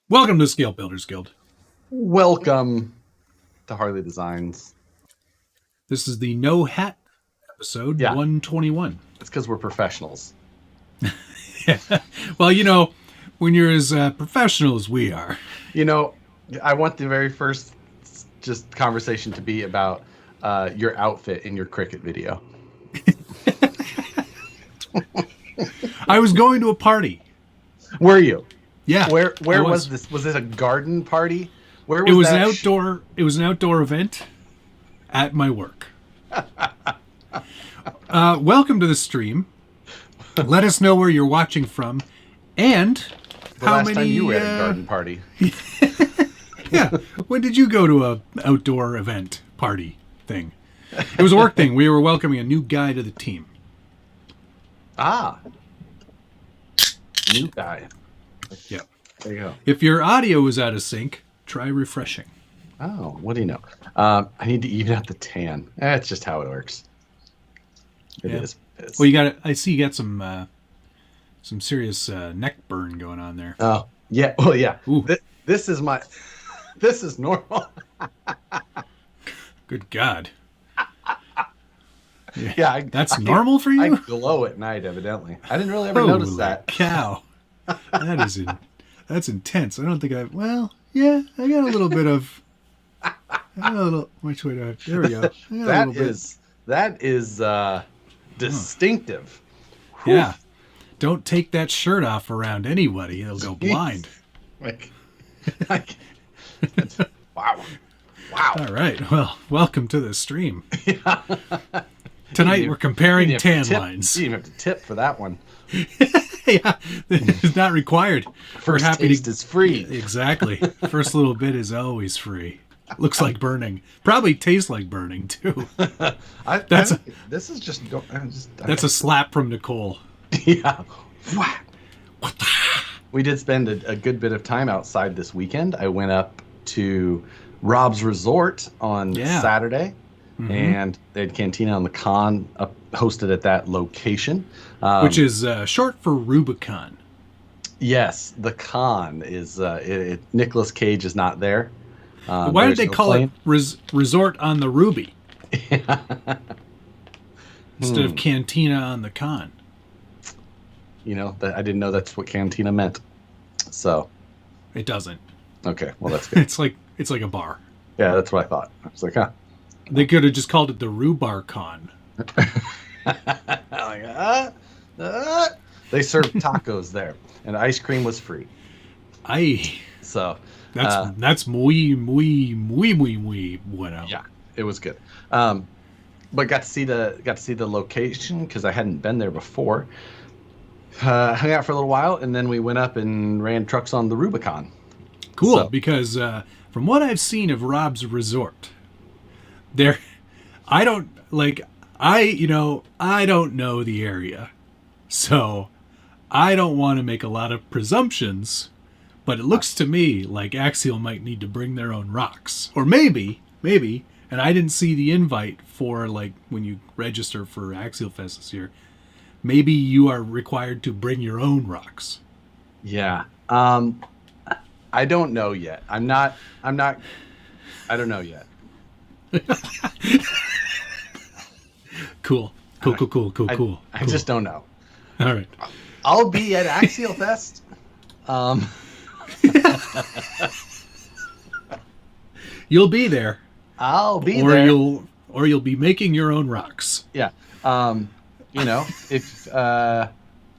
Welcome to Scale Builders Guild. Welcome to Harleydesigns. This is the No Hat episode 121. It's because we're professionals. Yeah. Well, you know, when you're as professional as we are. You know, I want the very first just conversation to be about your outfit in your cricket video. I was going to a party. Were you? Yeah. Where was this? Was this a garden party? Where was it was that? an outdoor. It was an outdoor event at my work. Welcome to the stream. Let us know where you're watching from, and The how last many. time you were at a garden party. Yeah. When did you go to a outdoor event party thing? It was a work thing. We were welcoming a new guy to the team. Ah. New guy. Yeah. There you go. If your audio is out of sync, try refreshing. Oh, what do you know? I need to even out the tan. That's just how it works. It is. Well, you got it. I see you got some serious neck burn going on there. Oh, yeah. Well, yeah. Ooh. This is my. This is normal. Good God. Yeah, that's normal for you. I glow at night, evidently. I didn't really ever notice that. Cow. That's intense. I don't think I. Well, yeah, I got a little bit of. I got a little. Which way do I? There we go. That is distinctive. Yeah. Don't take that shirt off around anybody. It'll go blind. Wow. All right. Well, welcome to the stream. Yeah. Tonight we're comparing tan lines. You didn't have to tip for that one. Yeah, it's not required. First taste is free. Exactly. First little bit is always free. Looks like burning. Probably tastes like burning too. That's a slap from Nicole. Yeah. We did spend a good bit of time outside this weekend. I went up to Rob's Resort on Saturday. Mm-hmm. And they had Cantina on the Con hosted at that location. Which is short for Rubicon. Yes, the Con is... Nicolas Cage is not there. Why did they call it Resort on the Ruby? Instead of Cantina on the Con? You know, I didn't know that's what Cantina meant. So... It doesn't. Okay, well that's good. It's like a bar. Yeah, that's what I thought. I was like, huh. They could have just called it the Rhubarb Con. They served tacos there, and ice cream was free. So that's muy bueno. Yeah, it was good. But got to see the location because I hadn't been there before. Hung out for a little while, and then we went up and ran trucks on the Rubicon. Cool, because from what I've seen of Rob's Resort. I don't know the area, so I don't want to make a lot of presumptions, but it looks to me like Axial might need to bring their own rocks, or maybe, and I didn't see the invite for like when you register for Axialfest this year, maybe you are required to bring your own rocks. Yeah. I don't know yet. I don't know yet. Cool. I just don't know. All right. I'll be at Axialfest. You'll be there. I'll be there. Or you'll be making your own rocks. Yeah. If I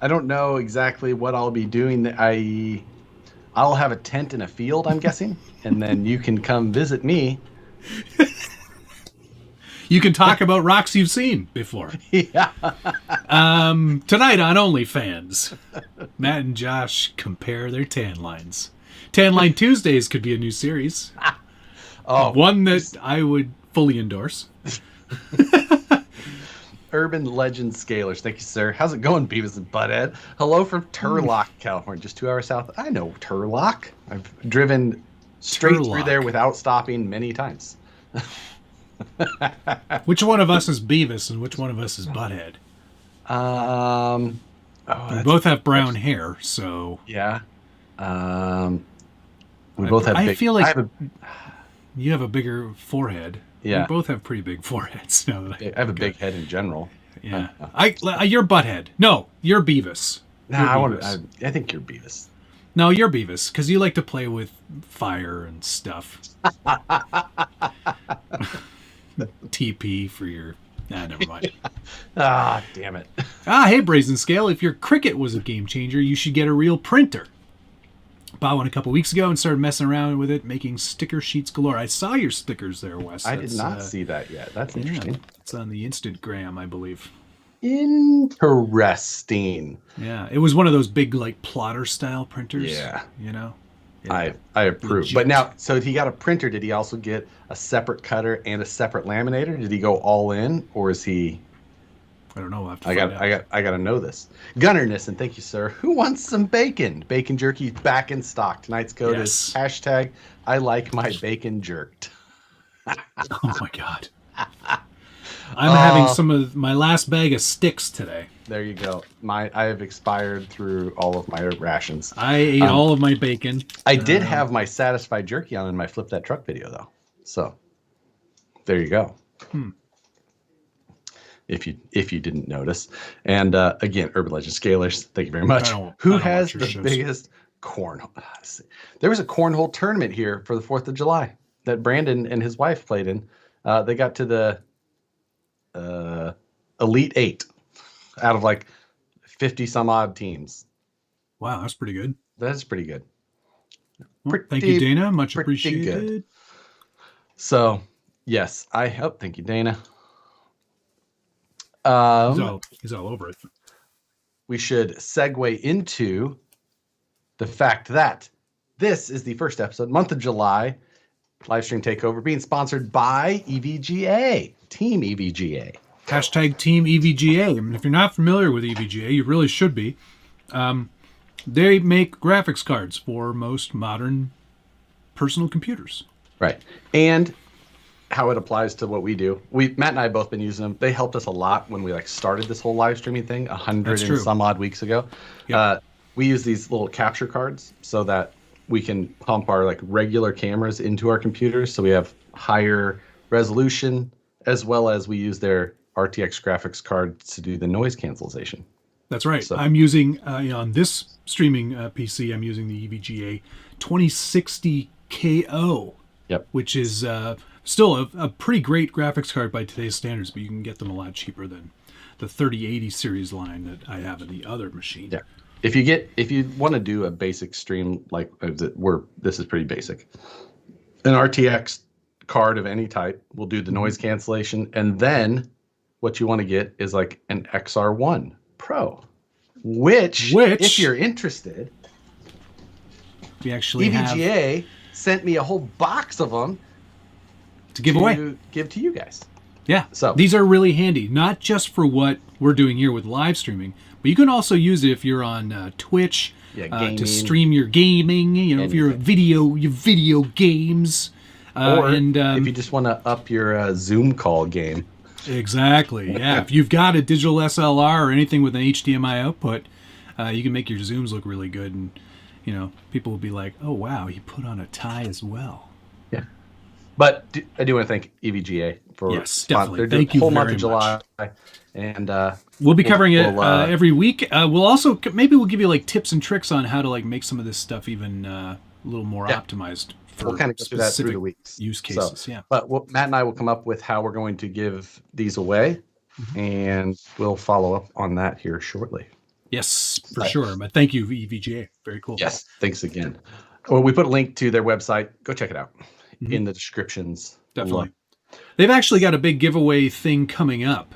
don't know exactly what I'll be doing. I'll have a tent in a field, I'm guessing, and then you can come visit me. You can talk about rocks you've seen before. Yeah. Tonight on OnlyFans, Matt and Josh compare their tan lines. Tan Line Tuesdays could be a new series. One that I would fully endorse. Urban Legend Scalers. Thank you, sir. How's it going, Beavis and Butthead? Hello from Turlock, California. Just 2 hours south. I know Turlock. I've driven straight through there without stopping many times. Which one of us is Beavis and which one of us is Butthead? We both have brown hair, so... Yeah. We both have. I feel like I have you have a bigger forehead. Yeah. We both have pretty big foreheads. Now that I have a big head in general. Yeah. You're Butthead. No, you're Beavis. I think you're Beavis. No, you're Beavis, because you like to play with fire and stuff. TP for your... never mind. Damn it. Hey, Brazen Scale, if your Cricut was a game changer, you should get a real printer. Bought one a couple weeks ago and started messing around with it, making sticker sheets galore. I saw your stickers there, Wes. I did not see that yet. That's interesting. It's on the Instagram, I believe. Interesting. Yeah, it was one of those big, like, plotter-style printers. Yeah. You know? Yeah. I approve. Legit. But now, so he got a printer. Did he also get a separate cutter and a separate laminator? Did he go all in, or is he... I don't know. We'll have to find out. I got to know this. Gunnerness, and thank you, sir. Who wants some bacon? Bacon jerky back in stock. Tonight's code is hashtag I like my bacon jerked. Oh my God. I'm having some of my last bag of sticks today. There you go. I have expired through all of my rations. I ate all of my bacon. I did have my satisfied jerky on in my Flip That Truck video though. So there you go. If you didn't notice. And again, Urban Legend Scalers, thank you very much. Who has the biggest cornhole? There was a cornhole tournament here for the 4th of July that Brandon and his wife played in. They got to the Elite 8 out of like 50 some odd teams. Wow, that's pretty good. That's pretty good. Well, thank you, Dana. Much appreciated. Good. So, yes, thank you, Dana. He's all over it. We should segue into the fact that this is the first episode, month of July, live stream takeover, being sponsored by EVGA, Team EVGA. Hashtag Team EVGA. And if you're not familiar with EVGA, you really should be. They make graphics cards for most modern personal computers. Right. And how it applies to what we do. Matt and I have both been using them. They helped us a lot when we started this whole live streaming thing 100 and some odd weeks ago. Yep. We use these little capture cards so that we can pump our regular cameras into our computers, so we have higher resolution, as well as we use their RTX graphics card to do the noise cancellation. That's right. So, I'm using on this streaming PC. I'm using the EVGA 2060 KO. Yep. Which is still a pretty great graphics card by today's standards, but you can get them a lot cheaper than the 3080 series line that I have in the other machine. Yeah. If you want to do a basic stream this is pretty basic. An RTX card of any type will do the noise cancellation, and then what you want to get is an XR1 Pro, which if you're interested, we actually EVGA sent me a whole box of them to give away, give to you guys. Yeah. So these are really handy, not just for what we're doing here with live streaming, but you can also use it if you're on Twitch to stream your gaming. If you're your video games, or if you just want to up your Zoom call game. Exactly. Yeah. If you've got a digital SLR or anything with an HDMI output, you can make your Zooms look really good, and people will be like, "Oh wow, he put on a tie as well." Yeah. But I do want to thank EVGA for definitely. Thank you whole very month of July, much. And we'll be covering it every week. We'll also we'll give you tips and tricks on how to make some of this stuff even a little more optimized for we'll kind of go through that through the weeks. Use cases. But Matt and I will come up with how we're going to give these away, and we'll follow up on that here shortly. Yes, for sure. But thank you, EVGA. Very cool. Yes, thanks again. Well, we put a link to their website. Go check it out in the descriptions. Definitely. They've actually got a big giveaway thing coming up.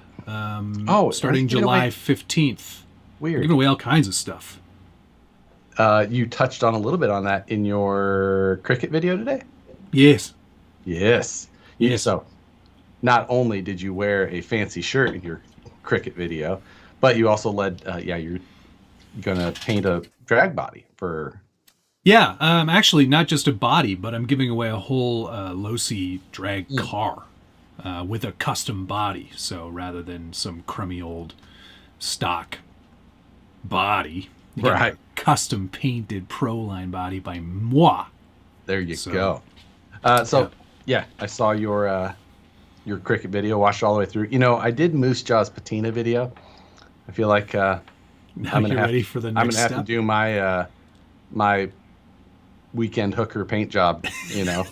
Starting July 15th. Weird. They're giving away all kinds of stuff. You touched on a little bit on that in your Cricut video today? Yes. So not only did you wear a fancy shirt in your Cricut video, but you also led, you're going to paint a drag body for... Yeah, actually not just a body, but I'm giving away a whole Losi drag car with a custom body. So rather than some crummy old stock body, you got a custom painted Pro Line body by moi. There you go. Yeah, I saw your cricket video, watched it all the way through. You know, I did Moose Jaw's patina video. I feel like now I'm you're ready for the next I'm gonna step. have to do my my weekend hooker paint job. You know,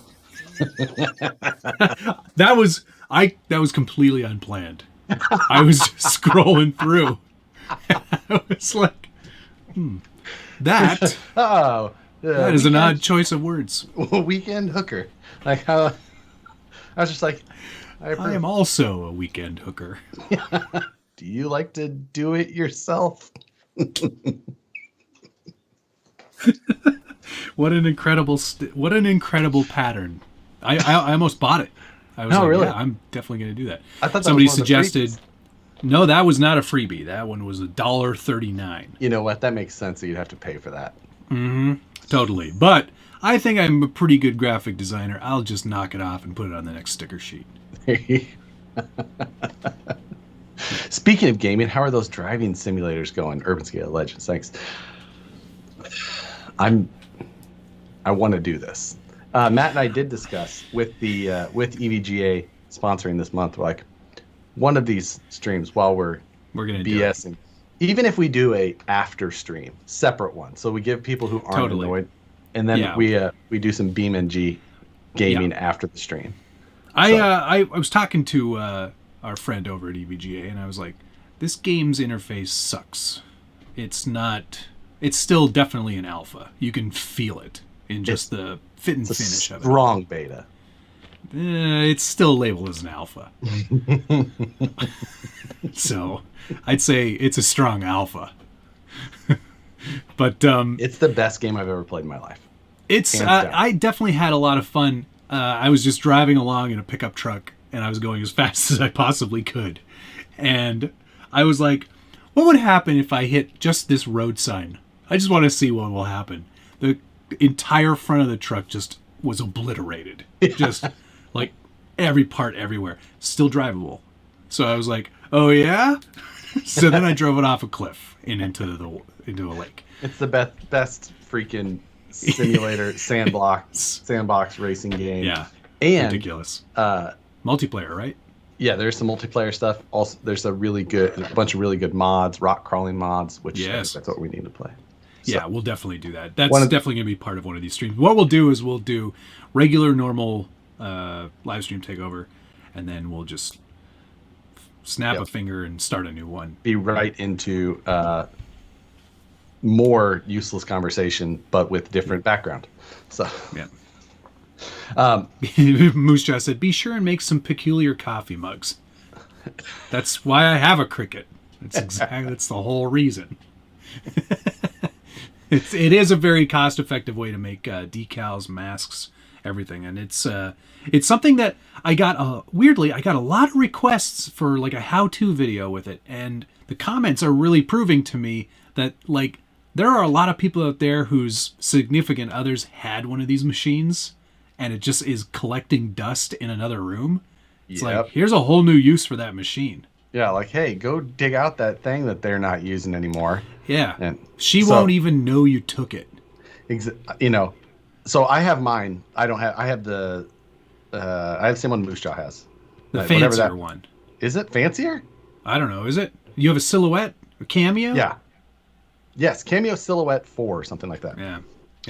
that was completely unplanned. I was just scrolling through. I was like, that is an odd choice of words. Weekend hooker. Like, I was just like, I am also a weekend hooker. Do you like to do it yourself? What an incredible pattern. I almost bought it. I was really? Yeah, I'm definitely going to do that. I thought somebody suggested. No, that was not a freebie. That one was $1.39. You know what? That makes sense. That you'd have to pay for that. Mm-hmm. Totally. But I think I'm a pretty good graphic designer. I'll just knock it off and put it on the next sticker sheet. Speaking of gaming, how are those driving simulators going? Urban Scale Legends. Thanks. I want to do this. Matt and I did discuss with EVGA sponsoring this month. We're like, one of these streams while we're gonna BSing, even if we do a after stream, separate one, so we give people who aren't annoyed, and then we do some BeamNG gaming after the stream. I was talking to our friend over at EVGA, and I was like, this game's interface sucks. It's still definitely an alpha. You can feel it in just the fit and finish of it. Strong beta. It's still labeled as an alpha. So I'd say it's a strong alpha. But it's the best game I've ever played in my life. I definitely had a lot of fun. I was just driving along in a pickup truck, and I was going as fast as I possibly could. And I was like, what would happen if I hit just this road sign? I just want to see what will happen. The entire front of the truck just was obliterated. Just like every part everywhere. Still drivable. So I was like, oh yeah? So then I drove it off a cliff and into a lake. It's the best freaking simulator sandbox racing game. Yeah. And ridiculous. Multiplayer, right? Yeah, there's some multiplayer stuff. Also, there's a bunch of really good mods, rock crawling mods, which that's what we need to play. So, yeah, we'll definitely do that. That's definitely going to be part of one of these streams. What we'll do is we'll do regular, normal live stream takeover, and then we'll just snap a finger and start a new one. Be right into more useless conversation, but with different background. So yeah. Moose Jaw said, "Be sure and make some peculiar coffee mugs." That's why I have a cricut. That's the whole reason. It is a very cost-effective way to make decals, masks, everything, and it's something that I got. Weirdly, I got a lot of requests for like a how-to video with it, and the comments are really proving to me that like there are a lot of people out there whose significant others had one of these machines, and it just is collecting dust in another room. It's like, here's a whole new use for that machine. Yeah, like, hey, go dig out that thing that they're not using anymore. Yeah, and she won't even know you took it. So I have mine. I have the same one Moose Jaw has. The fancier one. Is it fancier? I don't know. Is it? You have a silhouette? A cameo? Yeah. Yes, cameo silhouette 4 or something like that. Yeah.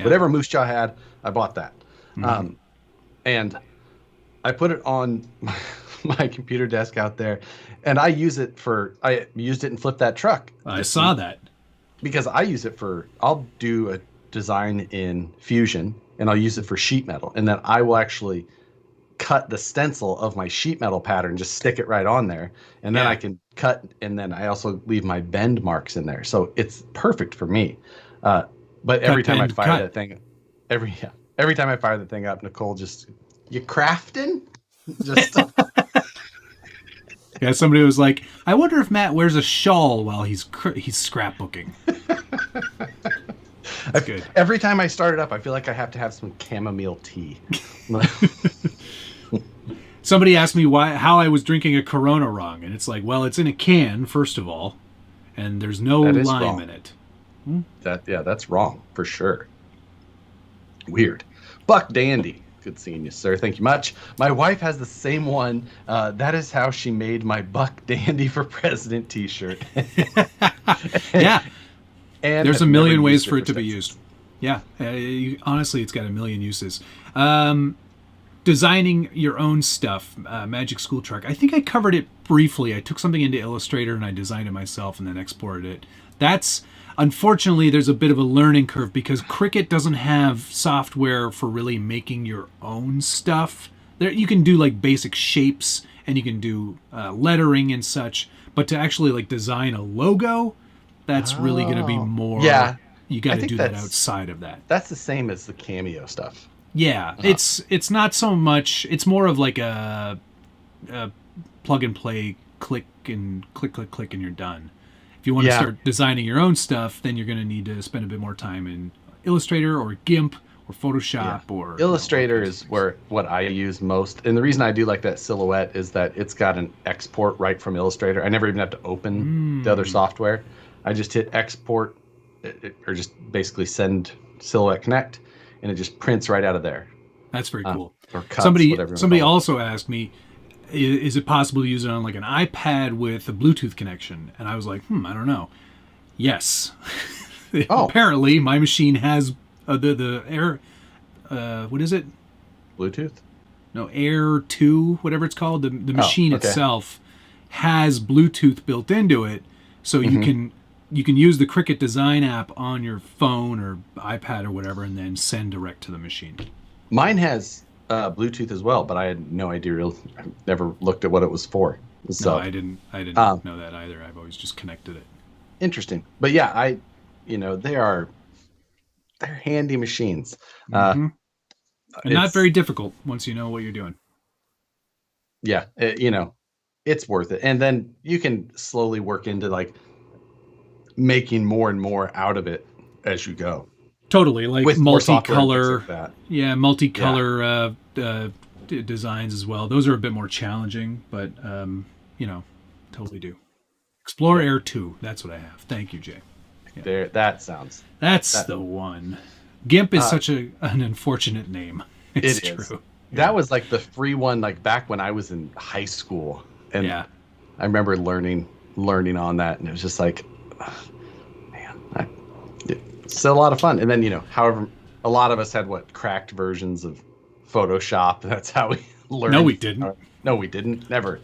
Whatever Moose Jaw had, I bought that. Mm-hmm. And I put it on my computer desk out there, and I used it and flipped that truck. I saw that. Because I use it I'll do a design in Fusion, and I'll use it for sheet metal, and then I will actually cut the stencil of my sheet metal pattern, just stick it right on there, and then I can cut, and then I also leave my bend marks in there, so it's perfect for me. But every time I fire that thing, every time I fire the thing up, Nicole just, you crafting? Just yeah, somebody was like, I wonder if Matt wears a shawl while he's scrapbooking. That's good. Every time I start it up, I feel like I have to have some chamomile tea. Somebody asked me how I was drinking a Corona wrong, and it's like, well, it's in a can, first of all, and there's no lime in it. That's wrong for sure. Weird. Buck Dandy. Good seeing you, sir. Thank you much. My wife has the same one. That is how she made my Buck Dandy for President t-shirt. Yeah. And there's a have million never ways used for it it to be since. used. Yeah. Honestly, it's got a million uses. Designing your own stuff, Magic School Truck. I think I covered it briefly. I took something into Illustrator and I designed it myself and then exported it. That's, unfortunately, there's a bit of a learning curve because Cricut doesn't have software for really making your own stuff. There, you can do like basic shapes and you can do lettering and such, but to actually like design a logo, that's really going to be more. Yeah. You got I to think do that that's- outside of that. That's the same as the Cameo stuff. Yeah, it's not so much. It's more of like a plug and play, click, and you're done. If you want to start designing your own stuff, then you're going to need to spend a bit more time in Illustrator or GIMP or Photoshop or Illustrator is what I use most. And the reason I do like that silhouette is that it's got an export right from Illustrator. I never even have to open the other software. I just hit export or just basically send Silhouette Connect, and it just prints right out of there. That's very cool. Or cuts, somebody also asked me, is it possible to use it on like an iPad with a Bluetooth connection? And I was like, I don't know. Yes. Apparently, my machine has the Air. What is it? Bluetooth? No, Air 2, whatever it's called. The machine itself has Bluetooth built into it, so you can use the Cricut Design app on your phone or iPad or whatever, and then send direct to the machine. Mine has Bluetooth as well, but I had no idea. I never looked at what it was for. So, no, I didn't know that either. I've always just connected it. Interesting, but yeah, they're handy machines. And not very difficult once you know what you're doing. Yeah, it's worth it, and then you can slowly work into like making more and more out of it as you go. Totally, like with multicolor, like multicolor designs as well. Those are a bit more challenging, but totally do. Explore Air 2. That's what I have. Thank you, Jay. Yeah. That's the one. GIMP is such an unfortunate name. It's true. That was like the free one, like back when I was in high school, and I remember learning on that, and it was just like, man, it's a lot of fun. And then however, a lot of us had cracked versions of Photoshop. That's how we learned. No, we didn't. No, we didn't. Never.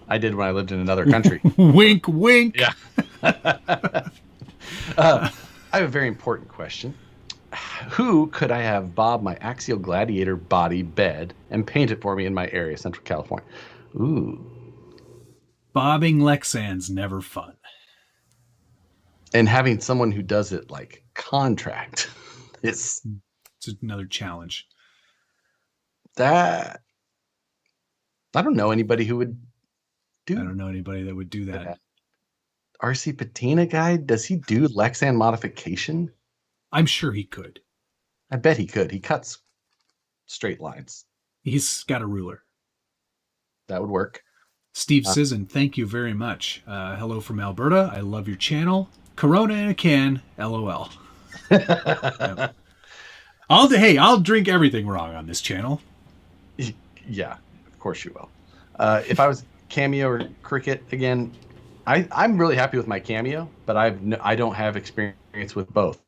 I did when I lived in another country. Wink, wink. Yeah. I have a very important question. Who could I have bob my Axial Gladiator body bed and paint it for me in my area, Central California? Ooh. Bobbing Lexan's never fun. And having someone who does it like contract it's another challenge. That I don't know anybody who would do. I don't know anybody that would do that. RC Patina guy, does he do Lexan modification? I'm sure he could. I bet he could. He cuts straight lines. He's got a ruler. That would work. Steve Sisson, thank you very much. Hello from Alberta. I love your channel. Corona in a can. LOL. Yep. I'll drink everything wrong on this channel. Yeah, of course you will. If I was Cameo or Cricut again, I'm really happy with my Cameo, but I don't have experience with both.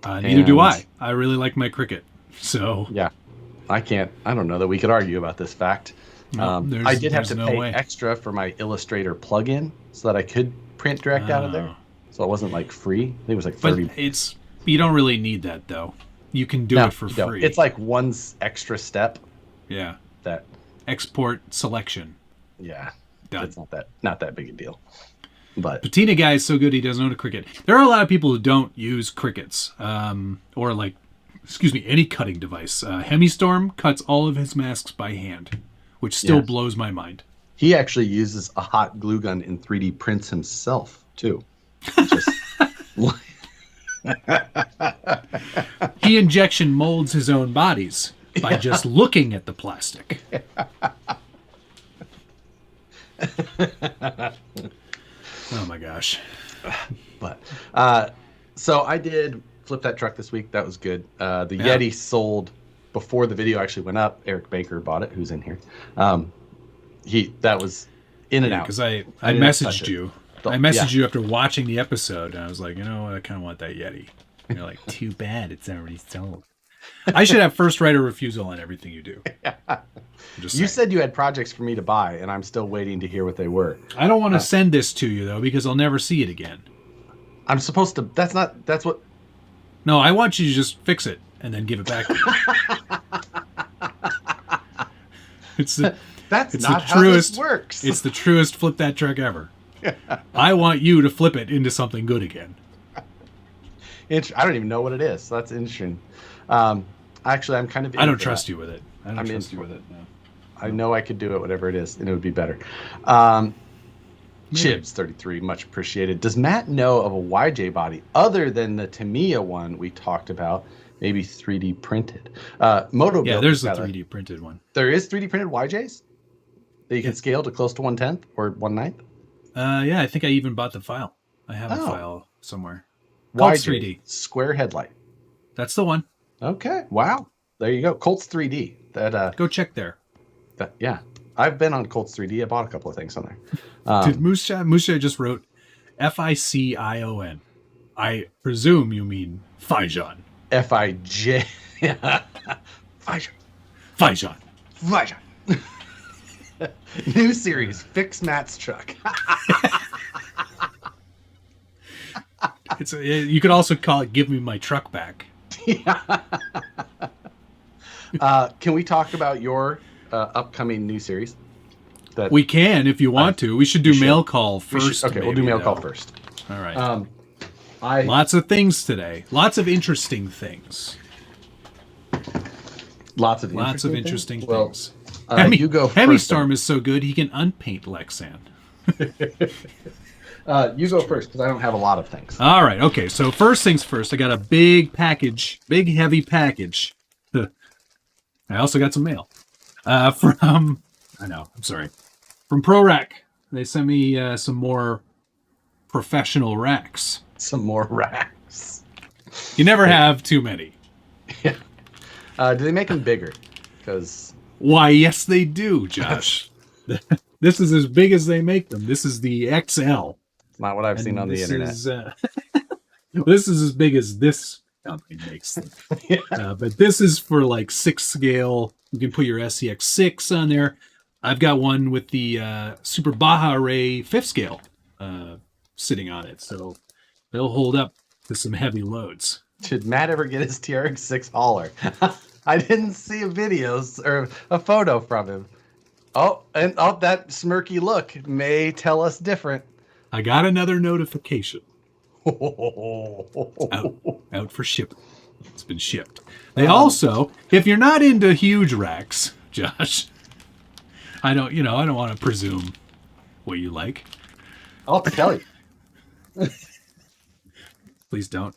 Neither do I. I really like my Cricut. So yeah, I don't know that we could argue about this fact. No, I did have to pay extra for my Illustrator plugin so that I could print direct out of there. So it wasn't like free. I think it was like 30. But you don't really need that though. You can do it for free. It's like one extra step. Yeah. That export selection. Yeah. Done. It's not that big a deal. But Patina guy is so good he doesn't own a Cricut. There are a lot of people who don't use Cricuts, or any cutting device. Hemistorm cuts all of his masks by hand, which still blows my mind. He actually uses a hot glue gun in 3D prints himself too. He injection molds his own bodies by just looking at the plastic. Oh my gosh. But so I did flip that truck this week. That was good. The Yeti sold before the video actually went up, Eric Baker bought it, who's in here. That was in and out. Because I messaged you. I messaged you after watching the episode, and I was like, you know, I kind of want that Yeti. And you're like, too bad, it's already sold. I should have first right of refusal on everything you do. You said you had projects for me to buy, and I'm still waiting to hear what they were. I don't want to send this to you, though, because I'll never see it again. I'm supposed to... That's what... No, I want you to just fix it and then give it back to me. That's not how this works. It's the truest flip that truck ever. I want you to flip it into something good again. I don't even know what it is. So that's interesting. Actually, I'm kind of... I don't trust you with it. I don't trust you with it. No. I know I could do it, whatever it is, and it would be better. Chibs33, much appreciated. Does Matt know of a YJ body other than the Tamiya one we talked about? Maybe 3D printed. Moto. Yeah, there's the 3D printed one. There is 3D printed YJs that you can scale to close to 1/10 or 1/9. Yeah, I think I even bought the file. I have a file somewhere. Colts 3D square headlight. That's the one. Okay. Wow. There you go. Colts 3D. Go check there. Yeah. I've been on Colts 3D. I bought a couple of things on there. Dude, Musha just wrote Fiction. I presume you mean Fijan. Fij. Fijan. New series. Fix Matt's truck. You could also call it Give Me My Truck Back. Can we talk about your upcoming new series? We can if you want to. We should do mail call first. We'll do mail call first. All right. Lots of things today. Lots of interesting things. Lots of interesting things. You go first. Hemistorm is so good he can unpaint Lexan. You go first because I don't have a lot of things. All right. Okay. So first things first. I got a big heavy package. I also got some mail from Pro Rack. They sent me some more professional racks. Some more racks. You never have too many. Yeah. Do they make them bigger? Because why, yes, they do, Josh. This is as big as they make them. This is the XL. It's not what I've seen on the internet. This is as big as this company makes them. But this is for like 6 scale. You can put your SCX 6 on there. I've got one with the Super Baja Ray 5th scale sitting on it. So they'll hold up to some heavy loads. Should Matt ever get his TRX 6 hauler? I didn't see a or a photo from him. That smirky look may tell us different. I got another notification. Out for shipping. It's been shipped. They also, if you're not into huge racks, Josh, I don't want to presume what you like. I'll tell you. Please don't.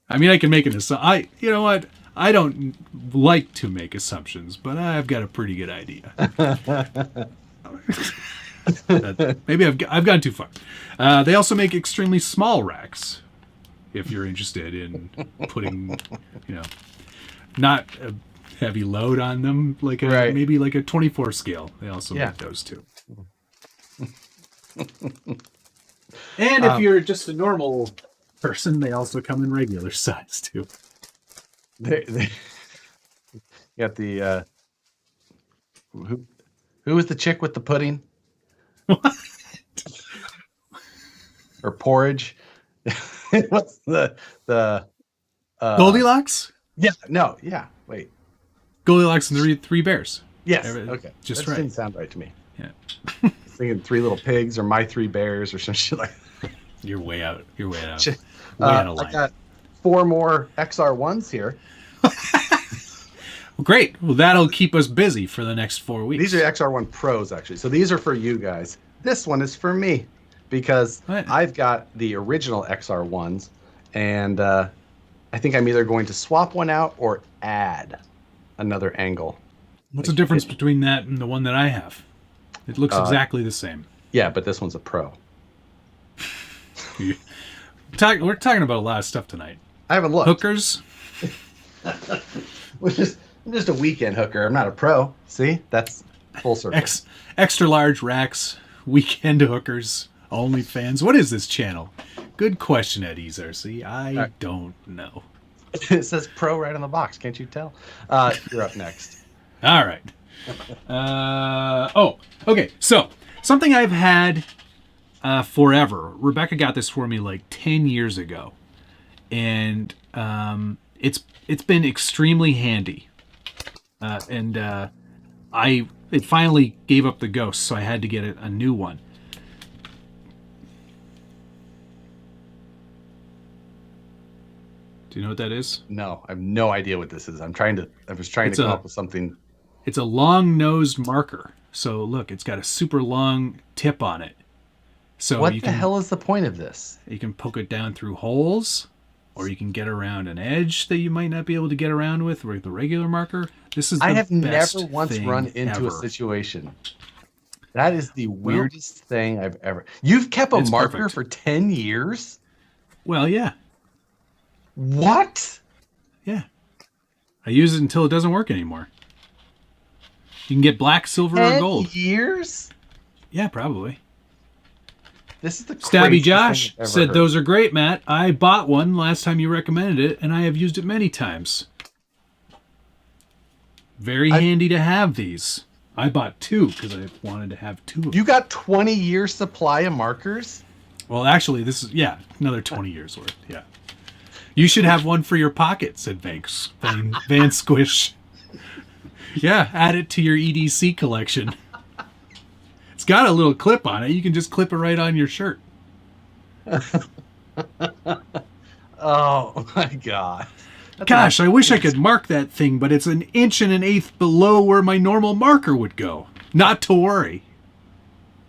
I mean, I can make an assumption. You know what? I don't like to make assumptions, but I've got a pretty good idea. Maybe I've gone too far. They also make extremely small racks. If you're interested in putting, not a heavy load on them, maybe like a 24 scale. They also make those too. And if you're just a normal person, they also come in regular size too. They got the who was the chick with the pudding? What? Or porridge? What's the Goldilocks? Yeah, no, yeah. Wait, Goldilocks and three bears. Yes. Okay. Just that right. didn't sound right to me. Yeah. Thinking 3 Little Pigs or My 3 Bears or some shit like that. You're way out. Way out of line. I got 4 more XR1s here. Well, great. Well, that'll keep us busy for the next 4 weeks. These are XR1 Pros, actually. So these are for you guys. This one is for me because I've got the original XR1s, and I think I'm either going to swap one out or add another angle. What's the difference between that and the one that I have? It looks exactly the same. Yeah, but this one's a Pro. We're talking about a lot of stuff tonight. I haven't looked. Hookers. I'm just a weekend hooker. I'm not a pro. See, that's full circle. Extra large racks, weekend hookers, OnlyFans. What is this channel? Good question, Eddie Zercy. I don't know. It says pro right on the box. Can't you tell? You're up next. All right. Okay. So something I've had forever. Rebecca got this for me like 10 years ago, and it's been extremely handy. It finally gave up the ghost, so I had to get a new one. Do you know what that is? No, I have no idea what this is. I was trying to come up with something. It's a long-nosed marker. So look, it's got a super long tip on it. So what the hell is the point of this? You can poke it down through holes, or you can get around an edge that you might not be able to get around with the regular marker. This is the I have best never once thing run into ever. a situation. That is the weirdest thing I've ever. You've kept a marker perfect. for 10 years? Well, yeah. What? Yeah. I use it until it doesn't work anymore. You can get black, silver, or 10 gold. years? Yeah, probably. This is the Stabby Josh thing I've ever said, heard. "Those are great, Matt. I bought one last time you recommended it, and I have used it many times. Very handy to have these. I bought two because I wanted to have two of them." You got 20 years supply of markers? Well, actually, this is, another 20 years worth. Yeah. You should have one for your pocket, said Van Squish. Yeah, add it to your EDC collection. It's got a little clip on it. You can just clip it right on your shirt. Oh my god. Gosh, I wish I could mark that thing, but it's 1 1/8 below where my normal marker would go. Not to worry.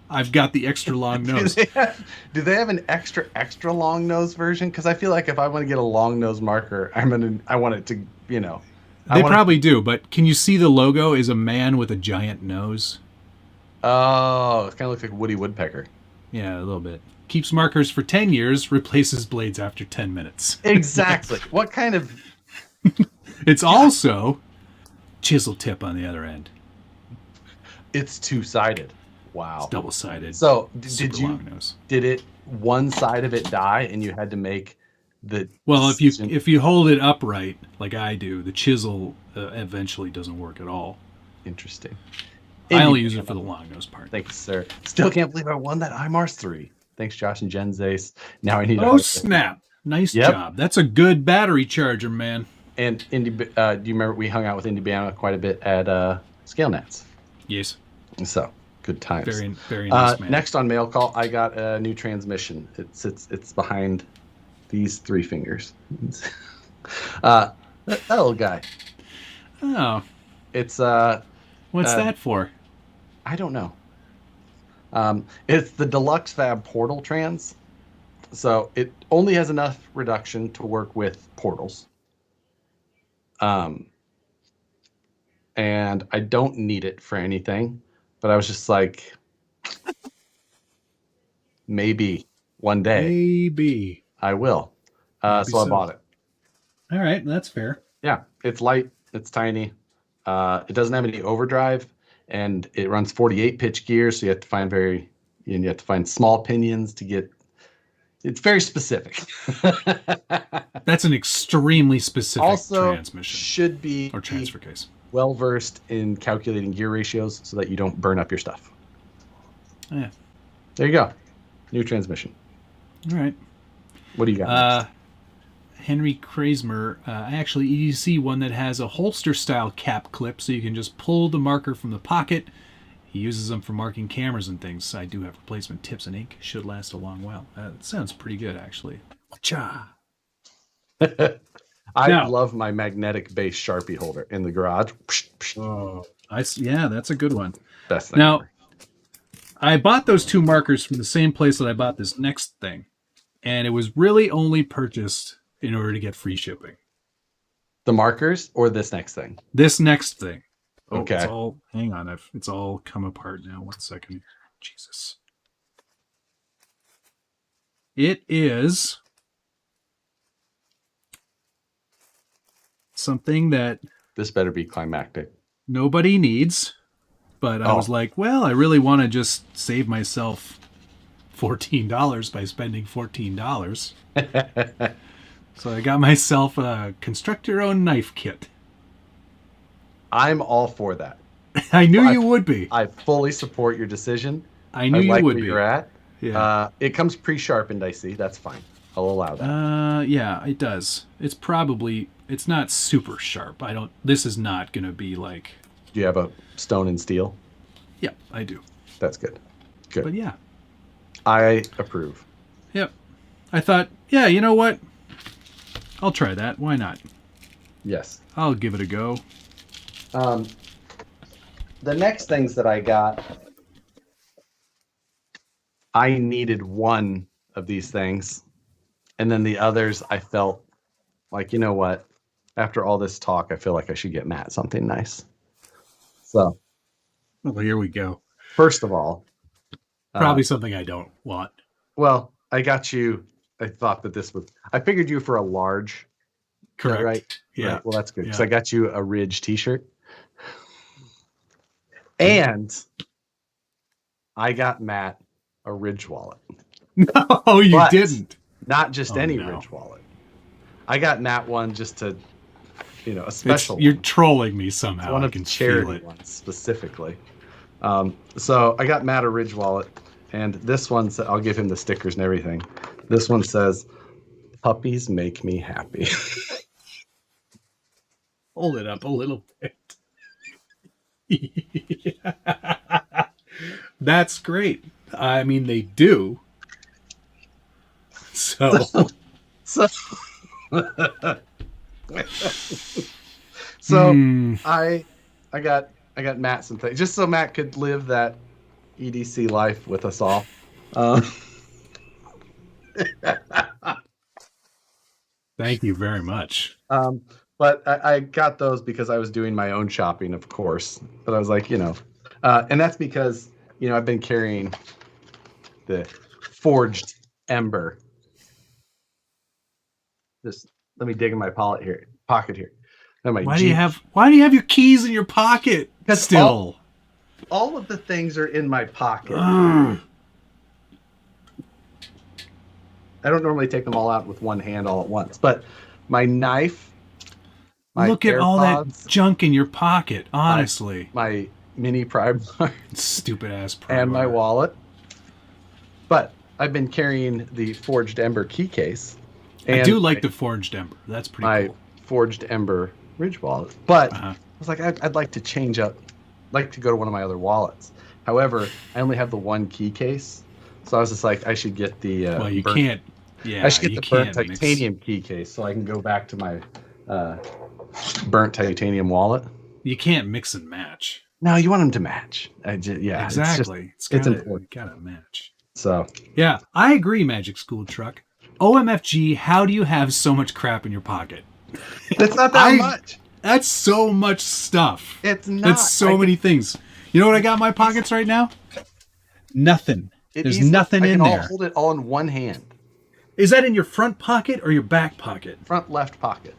I've got the extra long nose. Do they have an extra long nose version? Because I feel like if I want to get a long nose marker, I want it to, They probably do, but can you see the logo is a man with a giant nose? Oh, it kind of looks like Woody Woodpecker. Yeah, a little bit. Keeps markers for 10 years, replaces blades after 10 minutes. Exactly. What kind of... It's also chisel tip on the other end. It's two-sided. Wow. It's double-sided. So, long nose. did it, one side of it die and you had to make the... Well, if you hold it upright, like I do, the chisel eventually doesn't work at all. Interesting. I only use it for the long nose part. Thanks, sir. Still can't believe I won that IMARS 3. Thanks, Josh and Jen Zace. Now I need... Oh, snap. Nice job. That's a good battery charger, man. And do you remember we hung out with Indiana quite a bit at Scale Nats? Yes. So, good times. Very, very nice, man. Next on mail call, I got a new transmission. It's behind these 3 fingers. that little guy. Oh. It's What's that for? I don't know. It's the Deluxe Fab Portal Trans. So it only has enough reduction to work with portals. And I don't need it for anything, but I was just like, maybe one day. Maybe. I will. So I bought it. All right, that's fair. Yeah, it's light. It's tiny. It doesn't have any overdrive, and it runs 48 pitch gears. So you have to find small pinions to get. It's very specific. That's an extremely specific also, transmission. Should be or transfer case. Well versed in calculating gear ratios so that you don't burn up your stuff. Yeah. There you go. New transmission. All right. What do you got? Henry Kraesmer, I actually EDC one that has a holster style cap clip, so you can just pull the marker from the pocket. He uses them for marking cameras and things. I do have replacement tips and ink. Should last a long while. That sounds pretty good, actually. Cha. I love my magnetic base Sharpie holder in the garage. Oh, yeah, that's a good one. Best thing now, ever. I bought those 2 markers from the same place that I bought this next thing, and it was really only purchased in order to get free shipping. The markers or this next thing? This next thing. Oh, okay. Hang on. It's all come apart now. 1 second. Jesus. It is something that This better be climactic. nobody needs. But I was like, well, I really want to just save myself $14 by spending $14. So I got myself a construct your own knife kit. I'm all for that. I knew you would be. I fully support your decision. I knew you like would where be. You're at. Yeah. It comes pre-sharpened, I see. That's fine. I'll allow that. Yeah, it does. It's not super sharp. This is not going to be like... Do you have a stone and steel? Yeah, I do. That's good. Good. But yeah. I approve. Yep. I thought, yeah, you know what? I'll try that. Why not? Yes. I'll give it a go. The next things that I got, I needed one of these things. And then the others, I felt like, you know what? After all this talk, I feel like I should get Matt something nice. So. Well, here we go. First of all. Probably something I don't want. Well, I got you. I thought that this would. I figured you for a large. Correct. Right? Yeah. Right. Well, that's good. Because Yeah. I got you a Ridge t-shirt. And I got Matt a Ridge wallet. No, you didn't. Not just any Ridge wallet. I got Matt one just to, a special You're trolling me somehow. One I of can the charity feel it. ones specifically. So I got Matt a Ridge wallet, and this one, I'll give him the stickers and everything. This one says, "Puppies make me happy." Hold it up a little bit. That's great. I mean, they do. So I got Matt some things just so Matt could live that EDC life with us all. Thank you very much. But I got those because I was doing my own shopping, of course. But I was like, and that's because, I've been carrying the forged ember. Just let me dig in my pocket here. Why do you have your keys in your pocket still? All of the things are in my pocket. Ugh. I don't normally take them all out with one hand all at once, but my knife. Look at all that junk in your pocket, honestly. My mini pry bar. Stupid ass pry bar. And my wallet. But I've been carrying the forged ember key case. And I do like the forged ember. That's pretty cool. My forged ember Ridge wallet. But I was like, I'd like to change up, like to go to one of my other wallets. However, I only have the one key case. So I was just like, I should get the well, you can't. Yeah, I should get the burnt titanium key case so I can go back to my burnt titanium wallet. You can't mix and match. No, you want them to match. Yeah, exactly. It's important. Gotta match. So yeah, I agree, Magic School Truck. OMFG, how do you have so much crap in your pocket? It's not that much. That's so much stuff. It's not. That's so many things. You know what I got in my pockets right now? Nothing. There's nothing in there. I can hold it all in one hand. Is that in your front pocket or your back pocket? Front left pocket.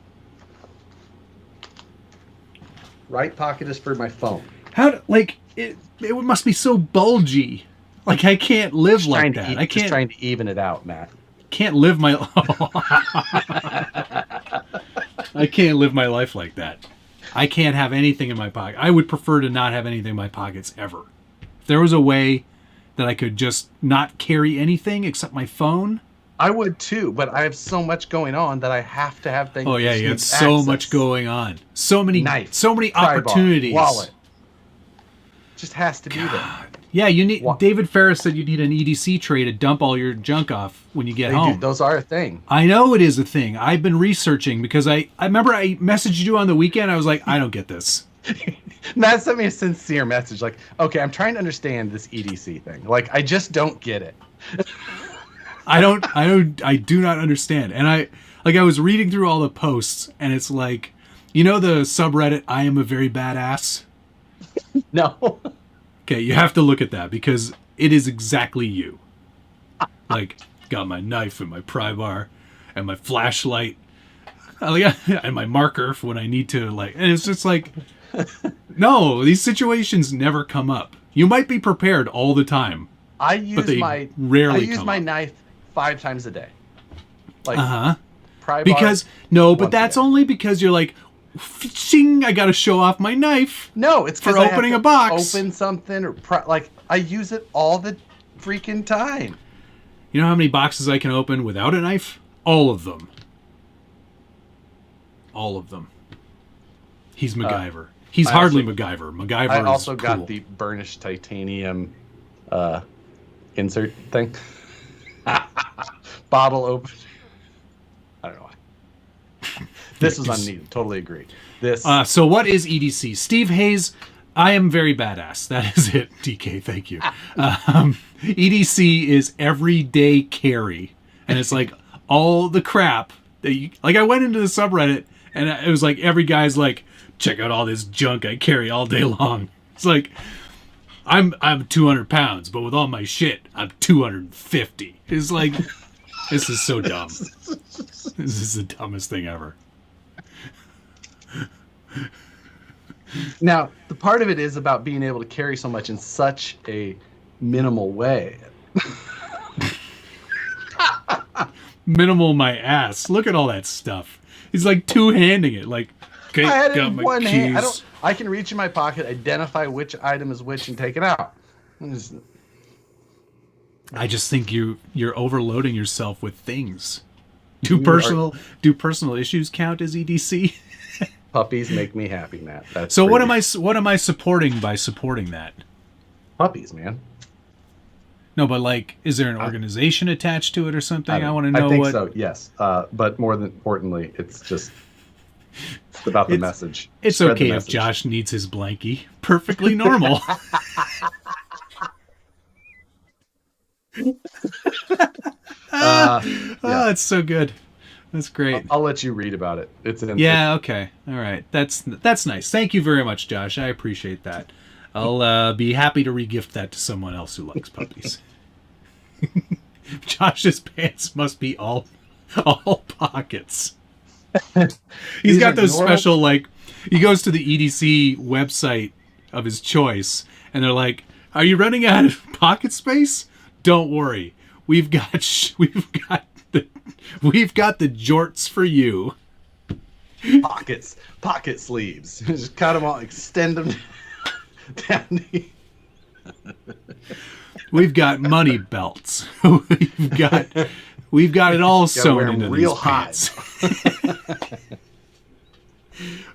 Right pocket is for my phone. It must be so bulgy. Like I can't live like that. I can't. Just trying to even it out, Matt. Can't live my. I can't live my life like that. I can't have anything in my pocket. I would prefer to not have anything in my pockets ever. If there was a way that I could just not carry anything except my phone. I would too, but I have so much going on that I have to have things. Oh yeah, you have so much going on. So many opportunities. Wallet. Just has to be there. Yeah, you need. David Ferris said you need an EDC tray to dump all your junk off when you get home. Those are a thing. I know it is a thing. I've been researching because I remember I messaged you on the weekend. I was like, I don't get this. Matt sent me a sincere message like, okay, I'm trying to understand this EDC thing. Like, I just don't get it. I do not understand. And I was reading through all the posts and it's like, the subreddit, I am a very badass. No. Okay, you have to look at that because it is exactly you. Like, got my knife and my pry bar and my flashlight. and my marker for when I need to, like, and it's just like, no, these situations never come up. You might be prepared all the time. I use my knife 5 times a day. Like, because but that's only because you're like, I got to show off my knife. No, it's for opening a box. Open something or like I use it all the freaking time. You know how many boxes I can open without a knife? All of them. All of them. He's MacGyver. He's hardly MacGyver. MacGyver I also is got cool. the burnished titanium insert thing. Bottle open. I don't know why. This was unneeded. Totally agree. So what is EDC? Steve Hayes, I am very badass. That is it, DK. Thank you. EDC is everyday carry. And it's like all the crap that you... Like, I went into the subreddit, and it was like every guy's like, check out all this junk I carry all day long. It's like, I'm 200 pounds, but with all my shit, I'm 250. It's like, this is so dumb. This is the dumbest thing ever. Now, the part of it is about being able to carry so much in such a minimal way. Minimal my ass. Look at all that stuff. He's like two-handing it. Like, okay, I had it got in my one keys. hand. I can reach in my pocket, identify which item is which, and take it out. I just think you're overloading yourself with things. Do personal issues count as EDC? Puppies make me happy, Matt. That's so what am I supporting by supporting that? Puppies, man. No, but like, is there an organization attached to it or something? I want to know. I think so. Yes, but more than importantly, it's about the message. It's Spread okay if Josh needs his blankie. Perfectly normal. Oh, it's so good. That's great. I'll let you read about it. Okay. All right. That's nice. Thank you very much, Josh. I appreciate that. I'll be happy to regift that to someone else who likes puppies. Josh's pants must be all pockets. He's got those special, like, he goes to the EDC website of his choice, and they're like, "Are you running out of pocket space? Don't worry, we've got the jorts for you." Pocket sleeves. Just cut them all, extend them down. We've got money belts. We've got it all sewn into real these pants.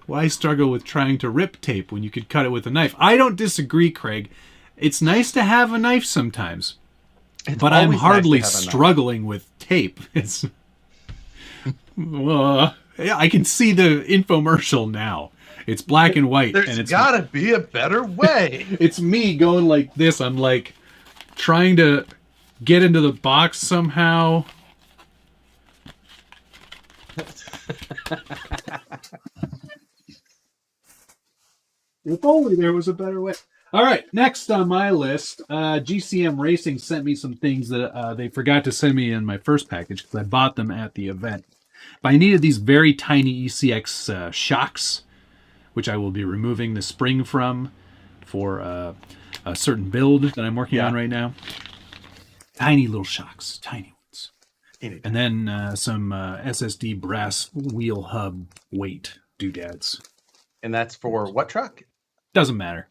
Why struggle with trying to rip tape when you could cut it with a knife? I don't disagree, Craig. It's nice to have a knife sometimes, but I'm hardly struggling with tape. It's I can see the infomercial now. It's black and white. There's gotta be a better way. It's me going like this. I'm like trying to get into the box somehow. If only there was a better way. All right, next on my list, GCM Racing sent me some things that they forgot to send me in my first package because I bought them at the event. But I needed these very tiny ECX shocks, which I will be removing the spring from for a certain build that I'm working on right now. Tiny little shocks, tiny ones. And then some SSD brass wheel hub weight doodads. And that's for what truck? Doesn't matter.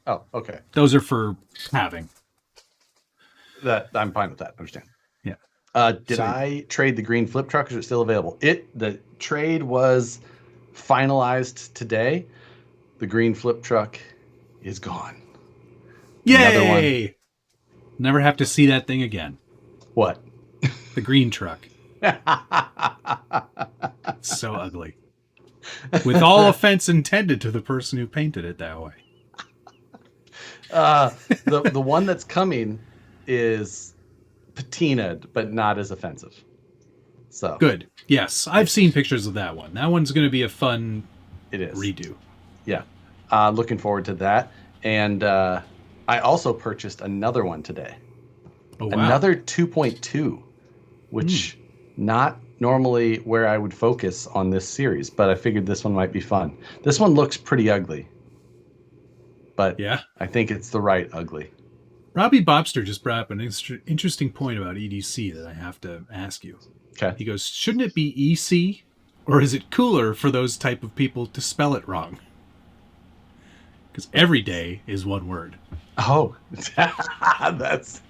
Oh, okay. Those are for having. I'm fine with that. Understand. Yeah. Did I trade the green flip truck? Is it still available? The trade was finalized today. The green flip truck is gone. Yay! Never have to see that thing again. What? The green truck. So ugly. With all offense intended to the person who painted it that way. The one that's coming is patinaed, but not as offensive. So good. Yes, I've seen pictures of that one. That one's going to be a fun redo. Yeah. Looking forward to that. And I also purchased another one today. Oh, wow. Another 2.2, which not normally where I would focus on this series, but I figured this one might be fun. This one looks pretty ugly, but Yeah. I think it's the right ugly. Robbie Bobster just brought up an interesting point about EDC that I have to ask you. Okay. He goes, shouldn't it be EC, or is it cooler for those type of people to spell it wrong? Because every day is one word. Oh, that's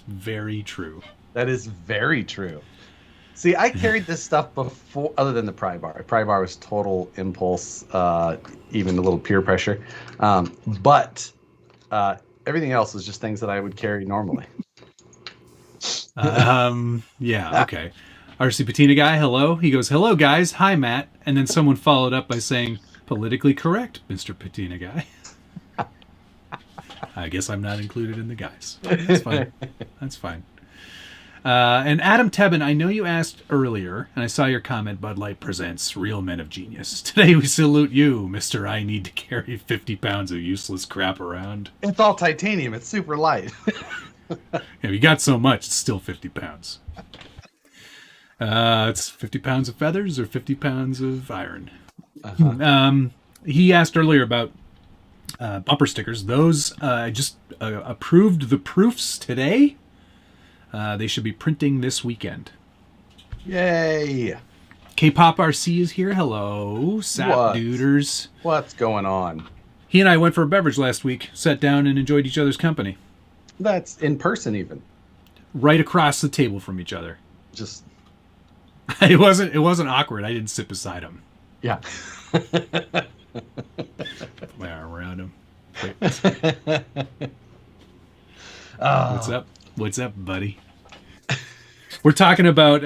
very true. That is very true. See, I carried this stuff before, other than the pry bar. Pry bar was total impulse, even a little peer pressure. But everything else is just things that I would carry normally. Yeah, okay. RC Patina guy, hello. He goes, hello, guys. Hi, Matt. And then someone followed up by saying, politically correct, Mr. Patina guy. I guess I'm not included in the guys. That's fine. That's fine. And Adam Tebbin, I know you asked earlier, and I saw your comment, Bud Light presents Real Men of Genius. Today we salute you, Mr. I need to carry 50 pounds of useless crap around. It's all titanium. It's super light. If you got so much, it's still 50 pounds. It's 50 pounds of feathers or 50 pounds of iron. He asked earlier about bumper stickers. Those, I just approved the proofs today. They should be printing this weekend. Yay! K-Pop RC is here. Hello, Sap Duders. What's going on? He and I went for a beverage last week, sat down and enjoyed each other's company. That's in person even. Right across the table from each other. Just it wasn't awkward. I didn't sit beside him. Yeah. Put my arm around him. What's up, buddy? We're talking about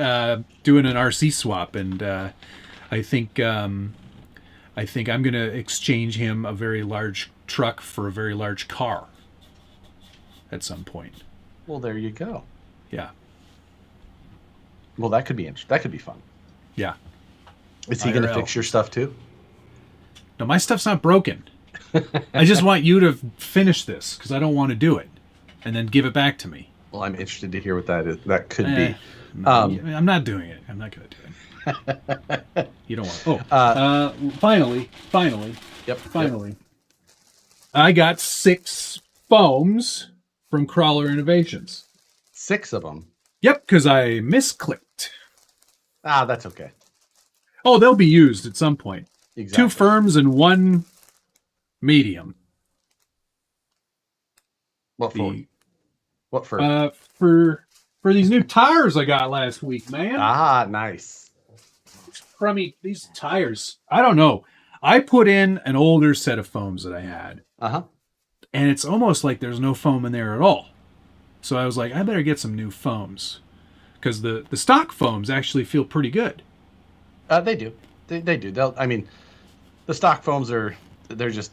doing an RC swap, and I think I'm going to exchange him a very large truck for a very large car at some point. Well, there you go. Yeah. Well, that could be interesting. That could be fun. Yeah. Is he going to fix your stuff too? No, my stuff's not broken. I just want you to finish this because I don't want to do it and then give it back to me. Well, I'm interested to hear what that is. That could be. I'm not doing it. I'm not going to do it. You don't want. Finally. Yep. Finally. I got 6 foams from Crawler Innovations. 6 of them. Yep, because I misclicked. That's okay. Oh, they'll be used at some point. Exactly. 2 firms and 1 medium. What for? For these new tires I got last week, man. Nice. Crummy, these tires. I don't know. I put in an older set of foams that I had. And it's almost like there's no foam in there at all. So I was like, I better get some new foams. Because the stock foams actually feel pretty good. They do. They do. The stock foams they're just,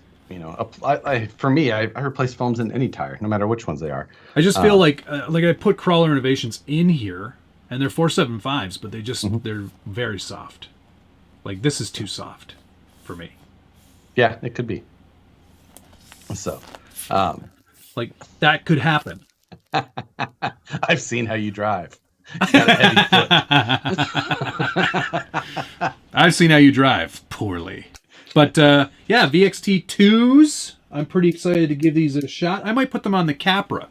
for me, I replace foams in any tire, no matter which ones they are. I just feel like I put Crawler Innovations in here, and they're 475s, but they're very soft. Like, this is too soft for me. Yeah, it could be. So, like, that could happen. I've seen how you drive. You got a heavy foot. I've seen how you drive poorly. But, VXT 2s. I'm pretty excited to give these a shot. I might put them on the Capra.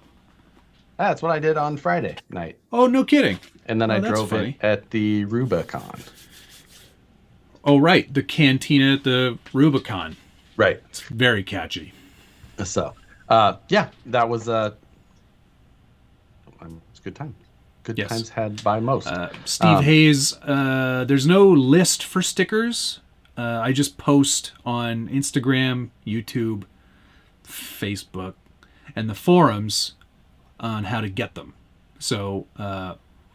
That's what I did on Friday night. Oh, no kidding. And then I drove it at the Rubicon. Oh, right. The cantina at the Rubicon. Right. It's very catchy. So, that was it's a good time. Good times had by most. Steve Hayes, there's no list for stickers. I just post on Instagram, YouTube, Facebook, and the forums on how to get them. So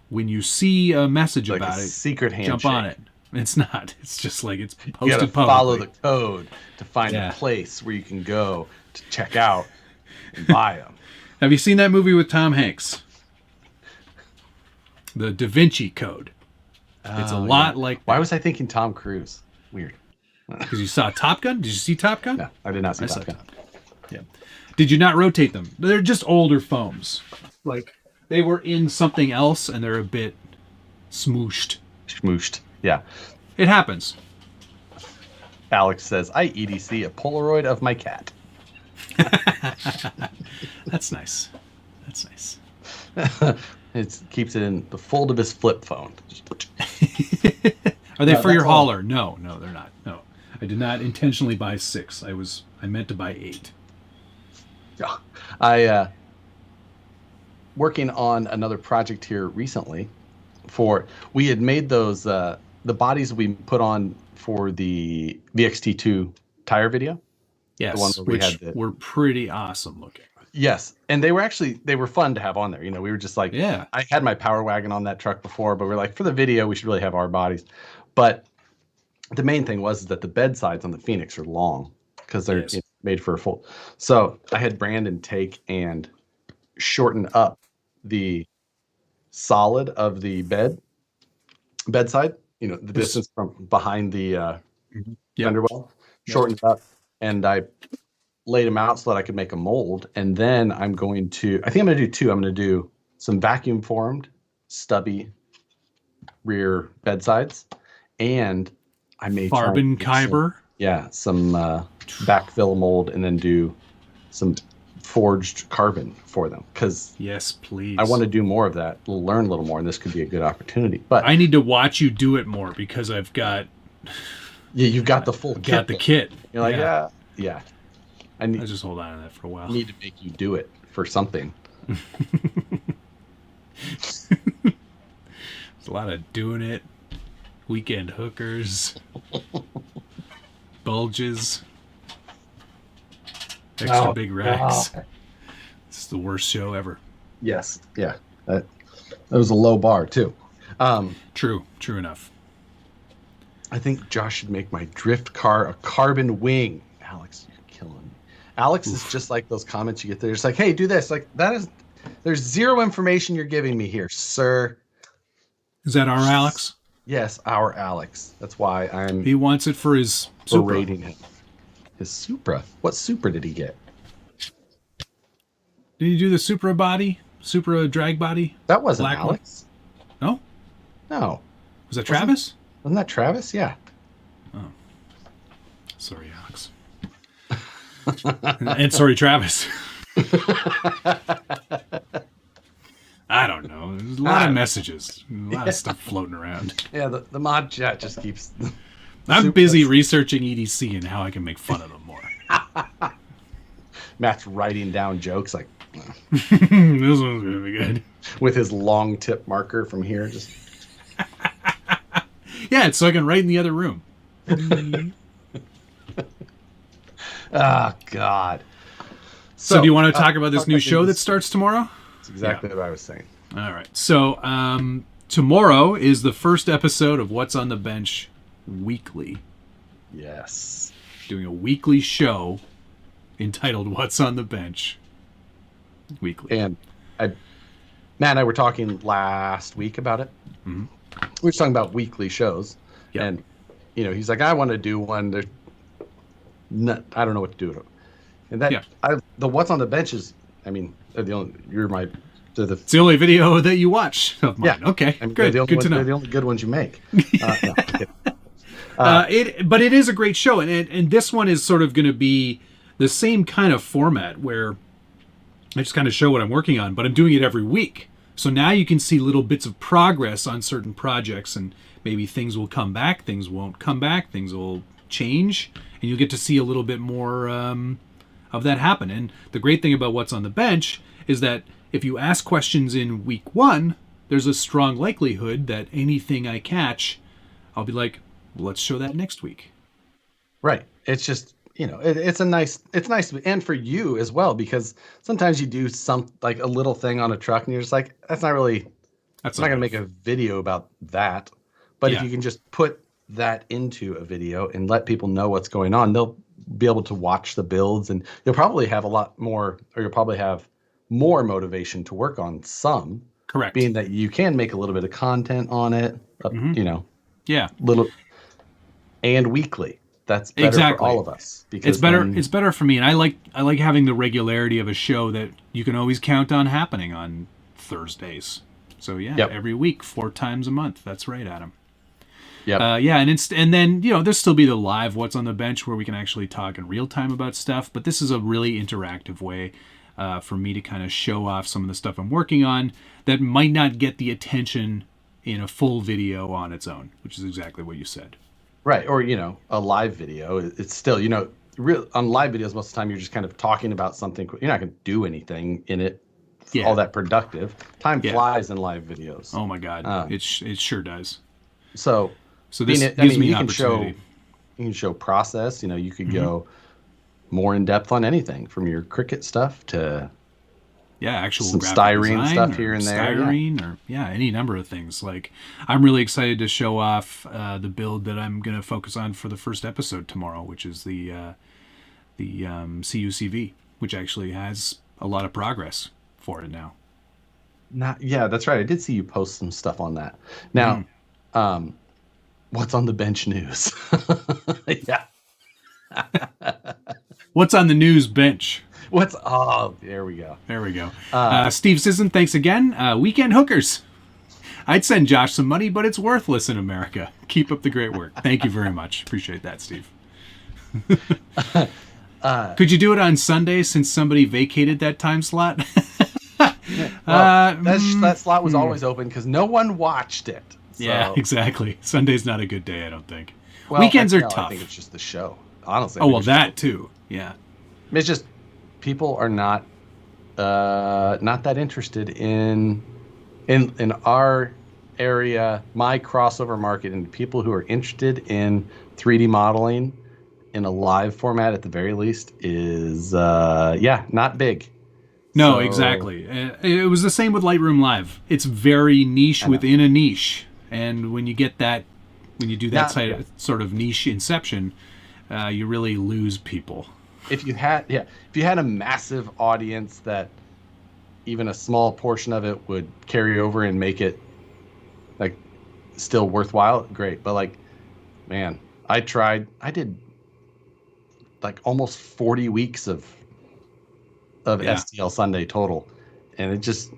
when you see a message like about a it, secret handshake. jump on it. It's not. It's just like it's posted you gotta publicly. follow the code to find a place where you can go to check out and buy them. Have you seen that movie with Tom Hanks? The Da Vinci Code. It's a lot like that. Why was I thinking Tom Cruise? Weird. Because you saw Top Gun? Did you see Top Gun? No, I did not see Top Gun. Yeah. Did you not rotate them? They're just older foams. Like, they were in something else, and they're a bit Smooshed. Smooshed. Yeah. It happens. Alex says, I EDC a Polaroid of my cat. That's nice. That's nice. It keeps it in the fold of his flip phone. Are they for your hauler? No, they're not. No. I did not intentionally buy 6. I meant to buy 8. Yeah. I working on another project here recently we had made those the bodies we put on for the VXT2 tire video. Yes, the one where which were pretty awesome looking. Yes, and they were fun to have on there. You know, we were just like, yeah. I had my Power Wagon on that truck before, but we're like, for the video, we should really have our bodies. But the main thing was that the bed sides on the Phoenix are long because they're made for a full. So I had Brandon take and shorten up the solid of the bedside. You know, the distance from behind the fender well, shortened it up, and I laid them out so that I could make a mold. And then I think I'm going to do 2. I'm going to do some vacuum formed stubby rear bedsides, and I may Farben Kyber. Some backfill mold, and then do some forged carbon for them, because yes, please, I want to do more of that, learn a little more, and this could be a good opportunity. But I need to watch you do it more, because I've got you've got the full got the kit. You're like, yeah. I just hold on to that for a while. I need to make you do it for something. There's a lot of doing it. Weekend hookers. Bulges. Extra big racks. Wow. This is the worst show ever. Yes. Yeah. That was a low bar too. True enough. I think Josh should make my drift car a carbon wing. Alex, you're killing me. Alex is just like those comments you get there. It's like, hey, do this. Like, there's zero information you're giving me here, sir. Is that our Alex? Yes, our Alex. That's why He wants it for his Supra. Berating him. His Supra? What Supra did he get? Did he do the Supra body? Supra drag body? That wasn't Alex. One? No? No. Was that Travis? Wasn't that Travis? Yeah. Oh. Sorry, Alex. And sorry, Travis. I don't know. There's a lot of messages. A lot of stuff floating around. Yeah, the mod chat just keeps... I'm busy researching EDC and how I can make fun of them more. Matt's writing down jokes like... This one's going to be good. With his long tip marker from here. Just... Yeah, it's so I can write in the other room. Oh, God. So do you want to talk about this new show that starts tomorrow? That's exactly what I was saying. All right. So tomorrow is the first episode of What's on the Bench Weekly. Yes. Doing a weekly show entitled What's on the Bench Weekly. And Matt and I were talking last week about it. Mm-hmm. We were talking about weekly shows. Yep. And, he's like, I want to do one. I don't know what to do with it. And that the What's on the Bench is, it's the only video that you watch of mine. Yeah. Okay, good. Good to know. They're the only good ones you make. But it is a great show, and this one is sort of going to be the same kind of format where I just kind of show what I'm working on, but I'm doing it every week. So now you can see little bits of progress on certain projects, and maybe things will come back, things won't come back, things will change, and you'll get to see a little bit more of that happen. And the great thing about What's on the Bench is that if you ask questions in week 1, there's a strong likelihood that anything I catch, I'll be like, well, let's show that next week. Right. It's just, it's nice, and for you as well, because sometimes you do like a little thing on a truck and you're just like, I'm not going to make a video about that. But if you can just put that into a video and let people know what's going on, they'll be able to watch the builds, and you'll probably have more motivation to work on some. Correct. Being that you can make a little bit of content on it, little and weekly. That's better for all of us. Because it's better for me, and I like having the regularity of a show that you can always count on happening on Thursdays. So yeah, Yep. every week, 4 times a month. That's right, Adam. Yep. Yeah, and then there'll still be the live What's on the Bench where we can actually talk in real time about stuff. But this is a really interactive way for me to kind of show off some of the stuff I'm working on that might not get the attention in a full video on its own, which is exactly what you said. Right. Or, a live video. It's still, on live videos, most of the time you're just kind of talking about something. You're not going to do anything in it. Yeah. All that productive. Time flies in live videos. Oh my God. It sure does. So this gives me you an can opportunity. You can show process. You could go more in depth on anything from your cricut stuff to actual some graphic styrene design stuff here and there. Styrene or any number of things. Like I'm really excited to show off the build that I'm going to focus on for the first episode tomorrow, which is the CUCV, which actually has a lot of progress for it now. Yeah, that's right. I did see you post some stuff on that. Now, what's on the bench news? Yeah. What's on the news bench? There we go. There we go. Steve Sisson, thanks again. Weekend hookers. I'd send Josh some money, but it's worthless in America. Keep up the great work. Thank you very much. Appreciate that, Steve. Could you do it on Sunday since somebody vacated that time slot? That slot was always open because no one watched it. So. Yeah, exactly. Sunday's not a good day, I don't think. Well, Weekends are tough. I think it's just the show. Honestly. Oh, well, that too. Yeah. It's just people are not that interested in our area, my crossover market, and people who are interested in 3D modeling in a live format at the very least is not big. No, exactly. It was the same with Lightroom Live. It's very niche within a niche, and when you do that sort of niche inception, you really lose people. If you had a massive audience that even a small portion of it would carry over and make it like still worthwhile, great. But like, man, I did like almost 40 weeks of STL Sunday total, and it just,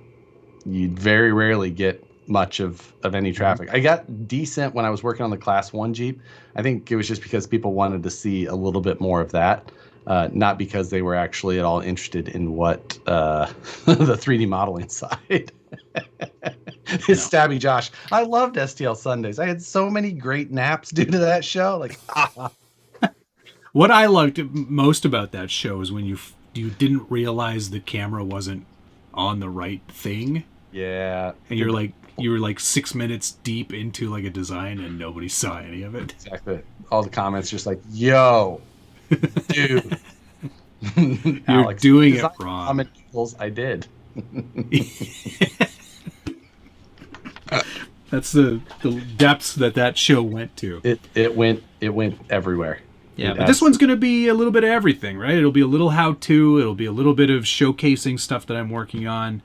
you very rarely get much of any traffic. I got decent when I was working on the Class 1 Jeep. I think it was just because people wanted to see a little bit more of that, not because they were actually at all interested in what the 3D modeling side. Stabby Josh, I loved STL Sundays. I had so many great naps due to that show. Like, what I liked most about that show is when you didn't realize the camera wasn't on the right thing. Yeah. And you were like 6 minutes deep into like a design and nobody saw any of it. Exactly. All the comments just like, yo, dude. You're Alex, doing it wrong. I did. That's the depths that show went to. It went everywhere. Yeah, but this one's going to be a little bit of everything, right? It'll be a little how-to. It'll be a little bit of showcasing stuff that I'm working on.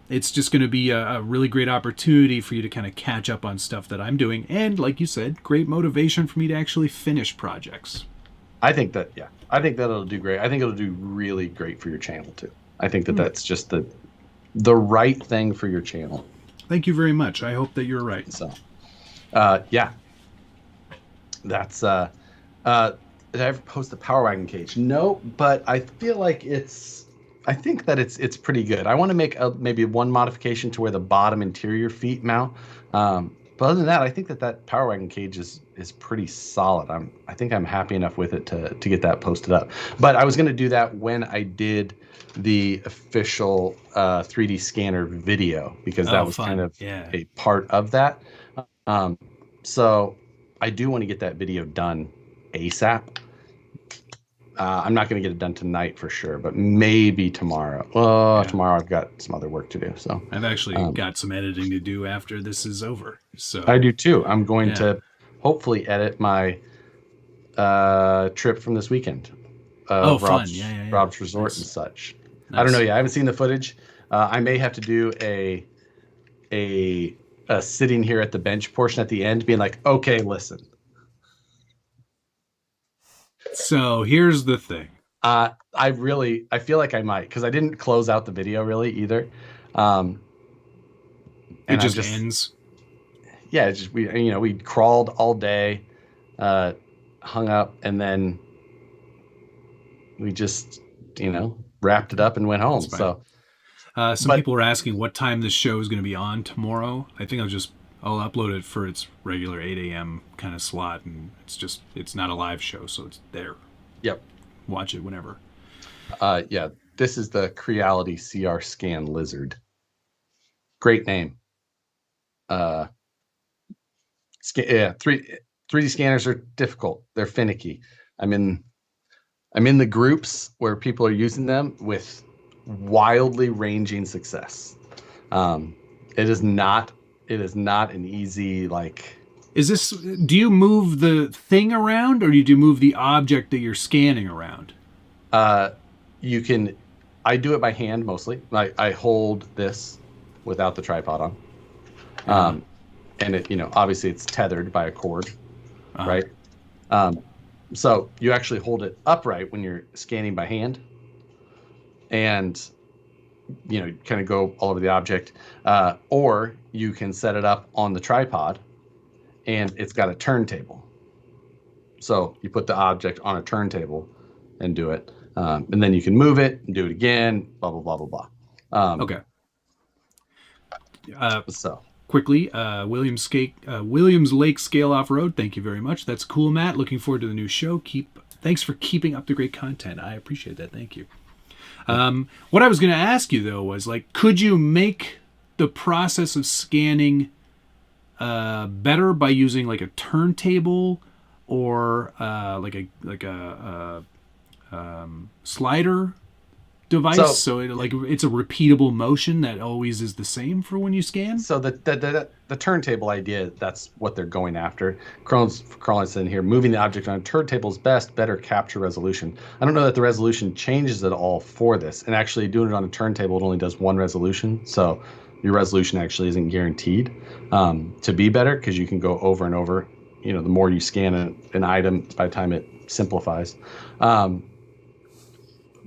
It's just going to be a really great opportunity for you to kind of catch up on stuff that I'm doing. And like you said, great motivation for me to actually finish projects. I think that it'll do great. I think it'll do really great for your channel too. I think that's just the right thing for your channel. Thank you very much. I hope that you're right. So, yeah. That's, did I ever post the Power Wagon cage? No, but I feel like I think that it's pretty good. I want to make maybe one modification to where the bottom interior feet mount. But other than that, I think that Power Wagon cage is pretty solid. I think I'm happy enough with it to get that posted up. But I was going to do that when I did the official 3D scanner video, because that was kind of a part of that. So I do want to get that video done ASAP. I'm not going to get it done tonight for sure, but maybe tomorrow. Tomorrow I've got some other work to do. So I've actually got some editing to do after this is over. So I do too. I'm going to hopefully edit my trip from this weekend. Fun. Rob's Resort and such. Nice. I don't know yet. I haven't seen the footage. I may have to do a sitting here at the bench portion at the end, being like, okay, listen. So here's the thing. I feel like I might, because I didn't close out the video really either. And it just ends. Yeah, it's just we crawled all day, hung up, and then we just wrapped it up and went home. So some people were asking what time the show is going to be on tomorrow. I think I'll upload it for its regular 8 a.m. kind of slot, and it's not a live show, so it's there. Yep. Watch it whenever. Yeah, this is the Creality CR Scan Lizard. Great name. 3D scanners are difficult. They're finicky. I'm in the groups where people are using them with wildly ranging success. It is not an easy do you move the thing around, or do you move the object that you're scanning around? You can. I do it by hand mostly. I hold this without the tripod on. And it, obviously it's tethered by a cord, right? So you actually hold it upright when you're scanning by hand, and kind of go all over the object, or you can set it up on the tripod, and it's got a turntable. So you put the object on a turntable and do it, and then you can move it and do it again. Blah blah blah blah blah. Okay. So. Quickly, Williams Lake Scale Off-Road, thank you very much. That's cool, Matt. Looking forward to the new show. Thanks for keeping up the great content. I appreciate that. Thank you. What I was going to ask you, though, was, could you make the process of scanning better by using, a turntable or, a slider device, so it's a repeatable motion that always is the same for when you scan? So the turntable idea, that's what they're going after. Cron's in here, moving the object on a turntable is best, better capture resolution. I don't know that the resolution changes at all for this, and actually doing it on a turntable, it only does one resolution, so your resolution actually isn't guaranteed to be better, because you can go over and over. The more you scan an item, by the time it simplifies.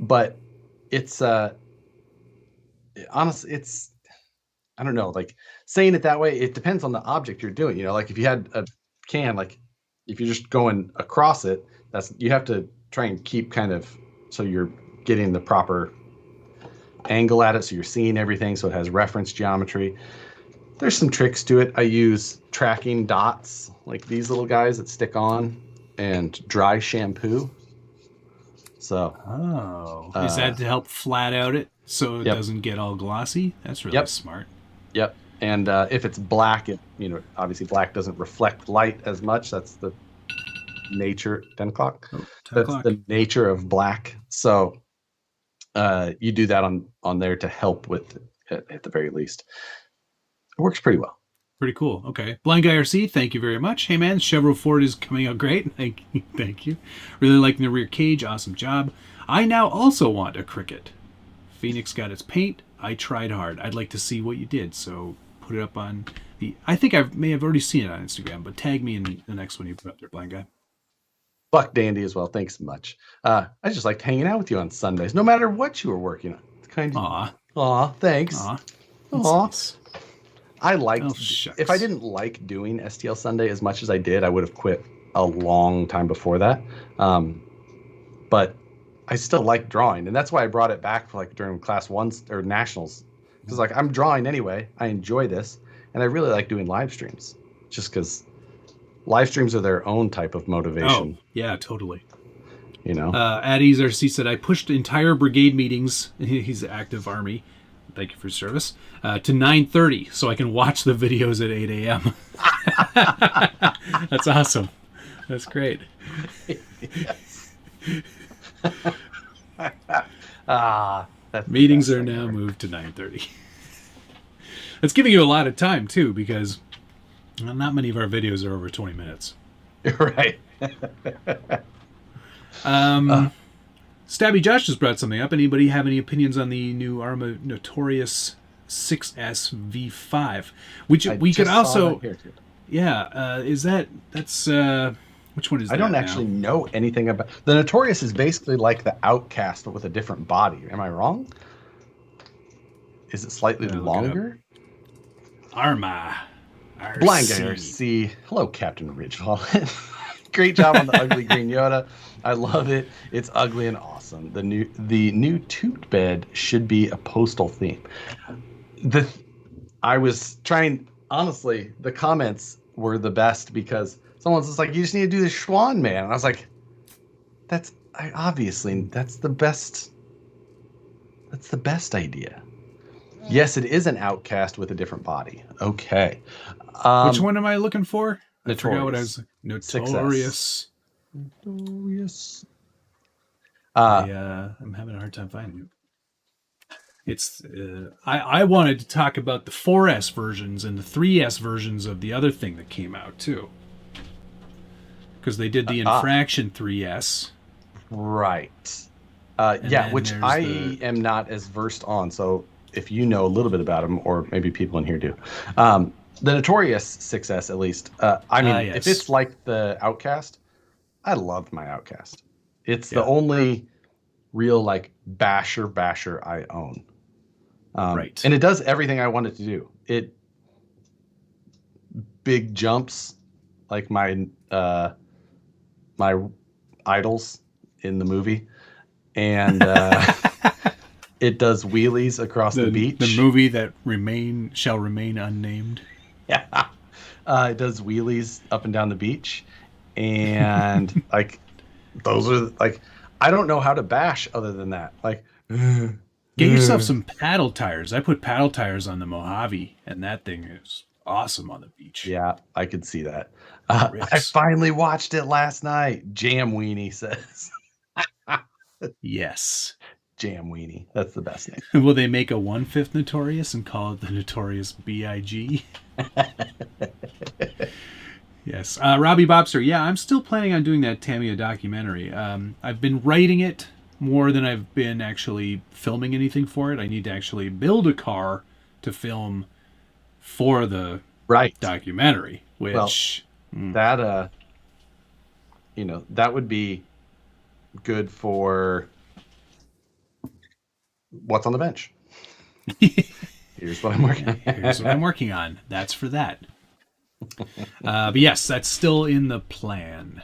But it's honestly, I don't know, saying it that way, it depends on the object you're doing. If you had a can, if you're just going across it, you have to try and keep kind of, so you're getting the proper angle at it, so you're seeing everything, so it has reference geometry. There's some tricks to it. I use tracking dots, like these little guys that stick on, and dry shampoo. So, is that to help flat out it so it doesn't get all glossy? That's really smart. Yep. And if it's black, obviously black doesn't reflect light as much. That's the nature. 10 o'clock. That's the nature of black. So you do that on there to help with it at the very least. It works pretty well. Pretty cool. Okay. Blind Guy RC, thank you very much. Hey, man, Chevrolet Ford is coming out great. Thank you. Really liking the rear cage. Awesome job. I now also want a cricut. Phoenix got its paint. I tried hard. I'd like to see what you did, so put it up on the... I think I may have already seen it on Instagram, but tag me in the next one you put up there, Blind Guy. Buck Dandy as well. Thanks so much. I just liked hanging out with you on Sundays, no matter what you were working on. It's kind of... Aw, thanks. Aw. Nice. I liked, if I didn't like doing STL Sunday as much as I did, I would have quit a long time before that. But I still like drawing, and that's why I brought it back for during class 1 or nationals, because I'm drawing anyway. I enjoy this, and I really like doing live streams, just because live streams are their own type of motivation. Oh, yeah, totally. Addie's RC said, I pushed entire brigade meetings. He's active Army. Thank you for your service. To 9:30, so I can watch the videos at 8 a.m. That's awesome. That's great. Yes. Meetings are now moved to 9:30. That's giving you a lot of time too, because not many of our videos are over 20 minutes. Right. Stabby Josh just brought something up. Anybody have any opinions on the new Arma Notorious 6S V5? Which we could also... that's... which one is that? I don't actually know anything about... The Notorious is basically like the Outcast, but with a different body. Am I wrong? Is it slightly longer? Arma. Blind Guy RC. Hello, Captain Ridgewall. Great job on the ugly green Yoda. I love it. It's ugly and awesome. The new tubed bed should be a postal theme. I was trying, honestly, the comments were the best because someone's just like, you just need to do the Schwan Man. And I was like, that's the best idea. Yes, it is an outcast with a different body. Okay. Which one am I looking for? I forgot what I was. Notorious. Notorious. I'm having a hard time finding it. It's. I wanted to talk about the 4S versions and the 3S versions of the other thing that came out too, because they did the Infraction 3S. Right. Yeah, which I am not as versed on. So if you know a little bit about them, or maybe people in here do. The Notorious 6S, at least. Yes. If it's like the Outcast, I loved my Outcast. It's the only real like basher I own. Right. And it does everything I want it to do. It big jumps like my idols in the movie, and it does wheelies across the beach. The movie that shall remain unnamed. Yeah. It does wheelies up and down the beach. And like, those are like, I don't know how to bash other than that. Like, get yourself some paddle tires. I put paddle tires on the Mojave, and that thing is awesome on the beach. Yeah, I could see that. I finally watched it last night. Jam Weenie says. Yes. Jam Weenie. That's the best name. Will they make a 1/5 Notorious and call it the Notorious B.I.G.? Yes. Robbie Bobster. Yeah, I'm still planning on doing that Tamiya documentary. I've been writing it more than I've been actually filming anything for it. I need to actually build a car to film for the documentary, which... that would be good for what's on the bench. Here's what I'm working on. Here's what I'm working on. That's for that. But yes, that's still in the plan.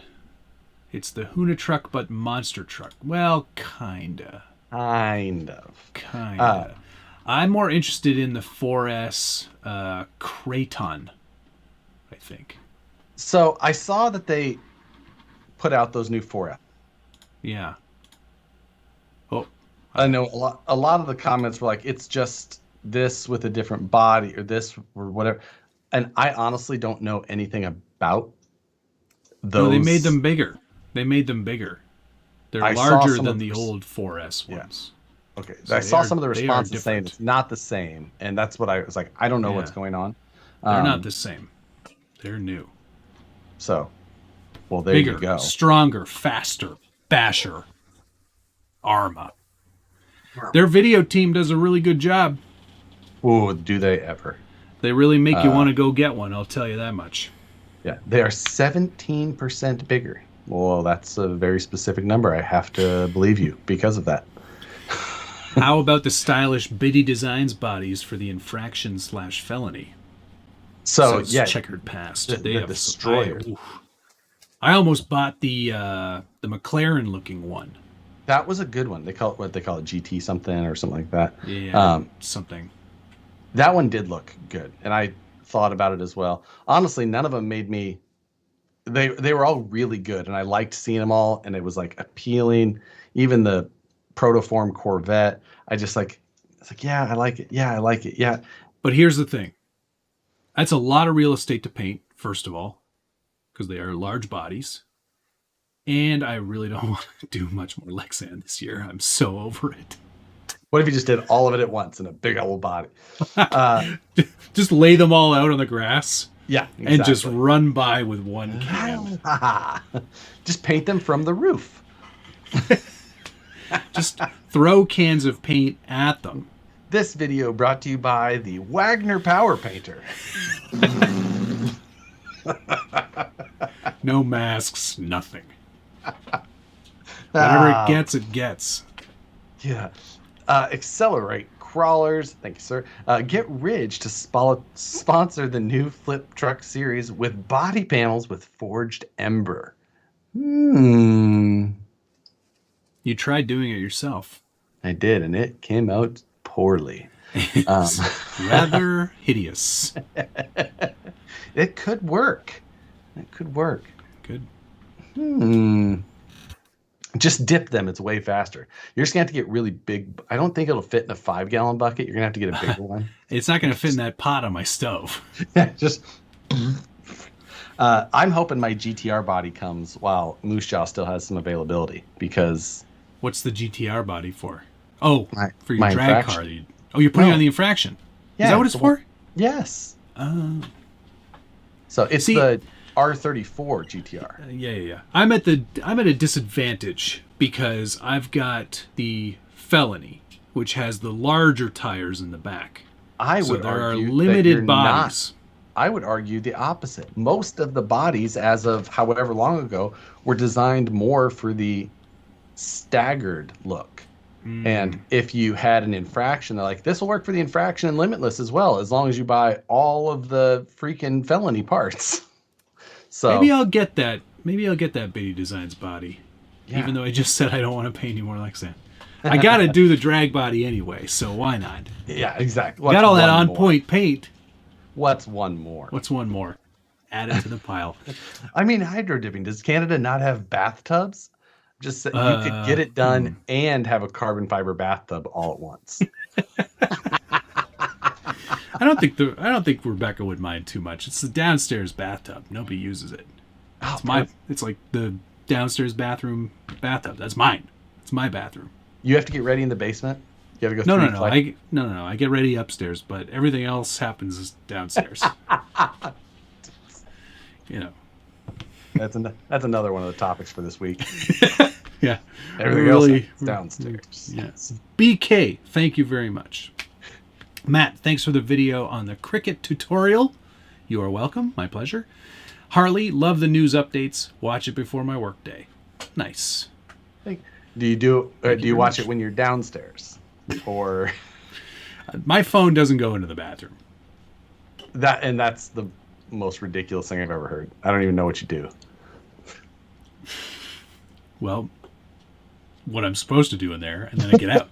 It's the Huna truck, but monster truck. Well, kinda. Kind of. I'm more interested in the 4S Kraton, I think. So I saw that they put out those new 4S. Yeah. Oh, I know a lot of the comments were like, it's just this with a different body or this or whatever. And I honestly don't know anything about those. No, they made them bigger. They're larger than the old 4S ones. Yeah. Okay. So I saw some of the responses saying it's not the same. And that's what I was like, I don't know what's going on. They're not the same. They're new. So, well, there bigger, you go. Stronger, faster, basher, Arma. Their video team does a really good job. Oh, do they ever? They really make you want to go get one, I'll tell you that much. Yeah, they are 17% bigger. Well, that's a very specific number. I have to believe you because of that. How about the stylish Biddy Designs bodies for the infraction/felony? So yeah, checkered past. They have Destroyer. I almost bought the McLaren looking one. That was a good one. They call it GT something or something like that. Yeah, something. That one did look good, and I thought about it as well. Honestly, none of them made me. They were all really good, and I liked seeing them all, and it was like appealing. Even the Protoform Corvette, it's like, yeah, I like it. Yeah, I like it. Yeah. But here's the thing. That's a lot of real estate to paint, first of all, because they are large bodies. And I really don't want to do much more Lexan this year. I'm so over it. What if you just did all of it at once in a big old body? Just lay them all out on the grass. Yeah, exactly. And just run by with one can. Just paint them from the roof. Just throw cans of paint at them. This video brought to you by the Wagner Power Painter. No masks, nothing. Whatever it gets, it gets. Yeah. Accelerate crawlers. Thank you, sir. Get Ridge to sponsor the new flip truck series with body panels with forged ember. You tried doing it yourself. I did, and it came out poorly. Rather hideous. It could work. It could work. Good. Just dip them. It's way faster. You're just going to have to get really big. I don't think it'll fit in a 5-gallon bucket. You're going to have to get a bigger one. It's not going to fit in that pot on my stove. Just. I'm hoping my GTR body comes while Moose Jaw still has some availability because. What's the GTR body for? Oh, for your drag infraction. car. You're putting on the infraction. Yeah, is that what it's for? Yes. So it's the R34 GTR. Yeah. I'm at a disadvantage because I've got the Felony, which has the larger tires in the back. There are limited bodies. I would argue the opposite. Most of the bodies, as of however long ago, were designed more for the staggered look. And if you had an infraction, they're like, this will work for the infraction and limitless as well, as long as you buy all of the freaking Felony parts. So maybe I'll get that. Maybe I'll get that Bitty Designs body, even though I just said I don't want to pay any more like that. I got to do the drag body anyway, so why not? Yeah, exactly. Got all that on-point paint. What's one more? Add it to the pile. I mean, hydro dipping. Does Canada not have bathtubs? Just you could get it done and have a carbon fiber bathtub all at once. I don't think Rebecca would mind too much. It's the downstairs bathtub. Nobody uses it. It's like the downstairs bathtub. That's mine. It's my bathroom. You have to get ready in the basement? You have to go No. I get ready upstairs, but everything else happens downstairs. That's another one of the topics for this week. Yeah. Everything else is downstairs. Yes. BK, thank you very much. Matt, thanks for the video on the cricut tutorial. You are welcome. My pleasure. Harley, love the news updates. Watch it before my workday. Nice. Do you watch it when you're downstairs? Or my phone doesn't go into the bathroom. That's the most ridiculous thing I've ever heard. I don't even know what you do. Well, what I'm supposed to do in there, and then I get out.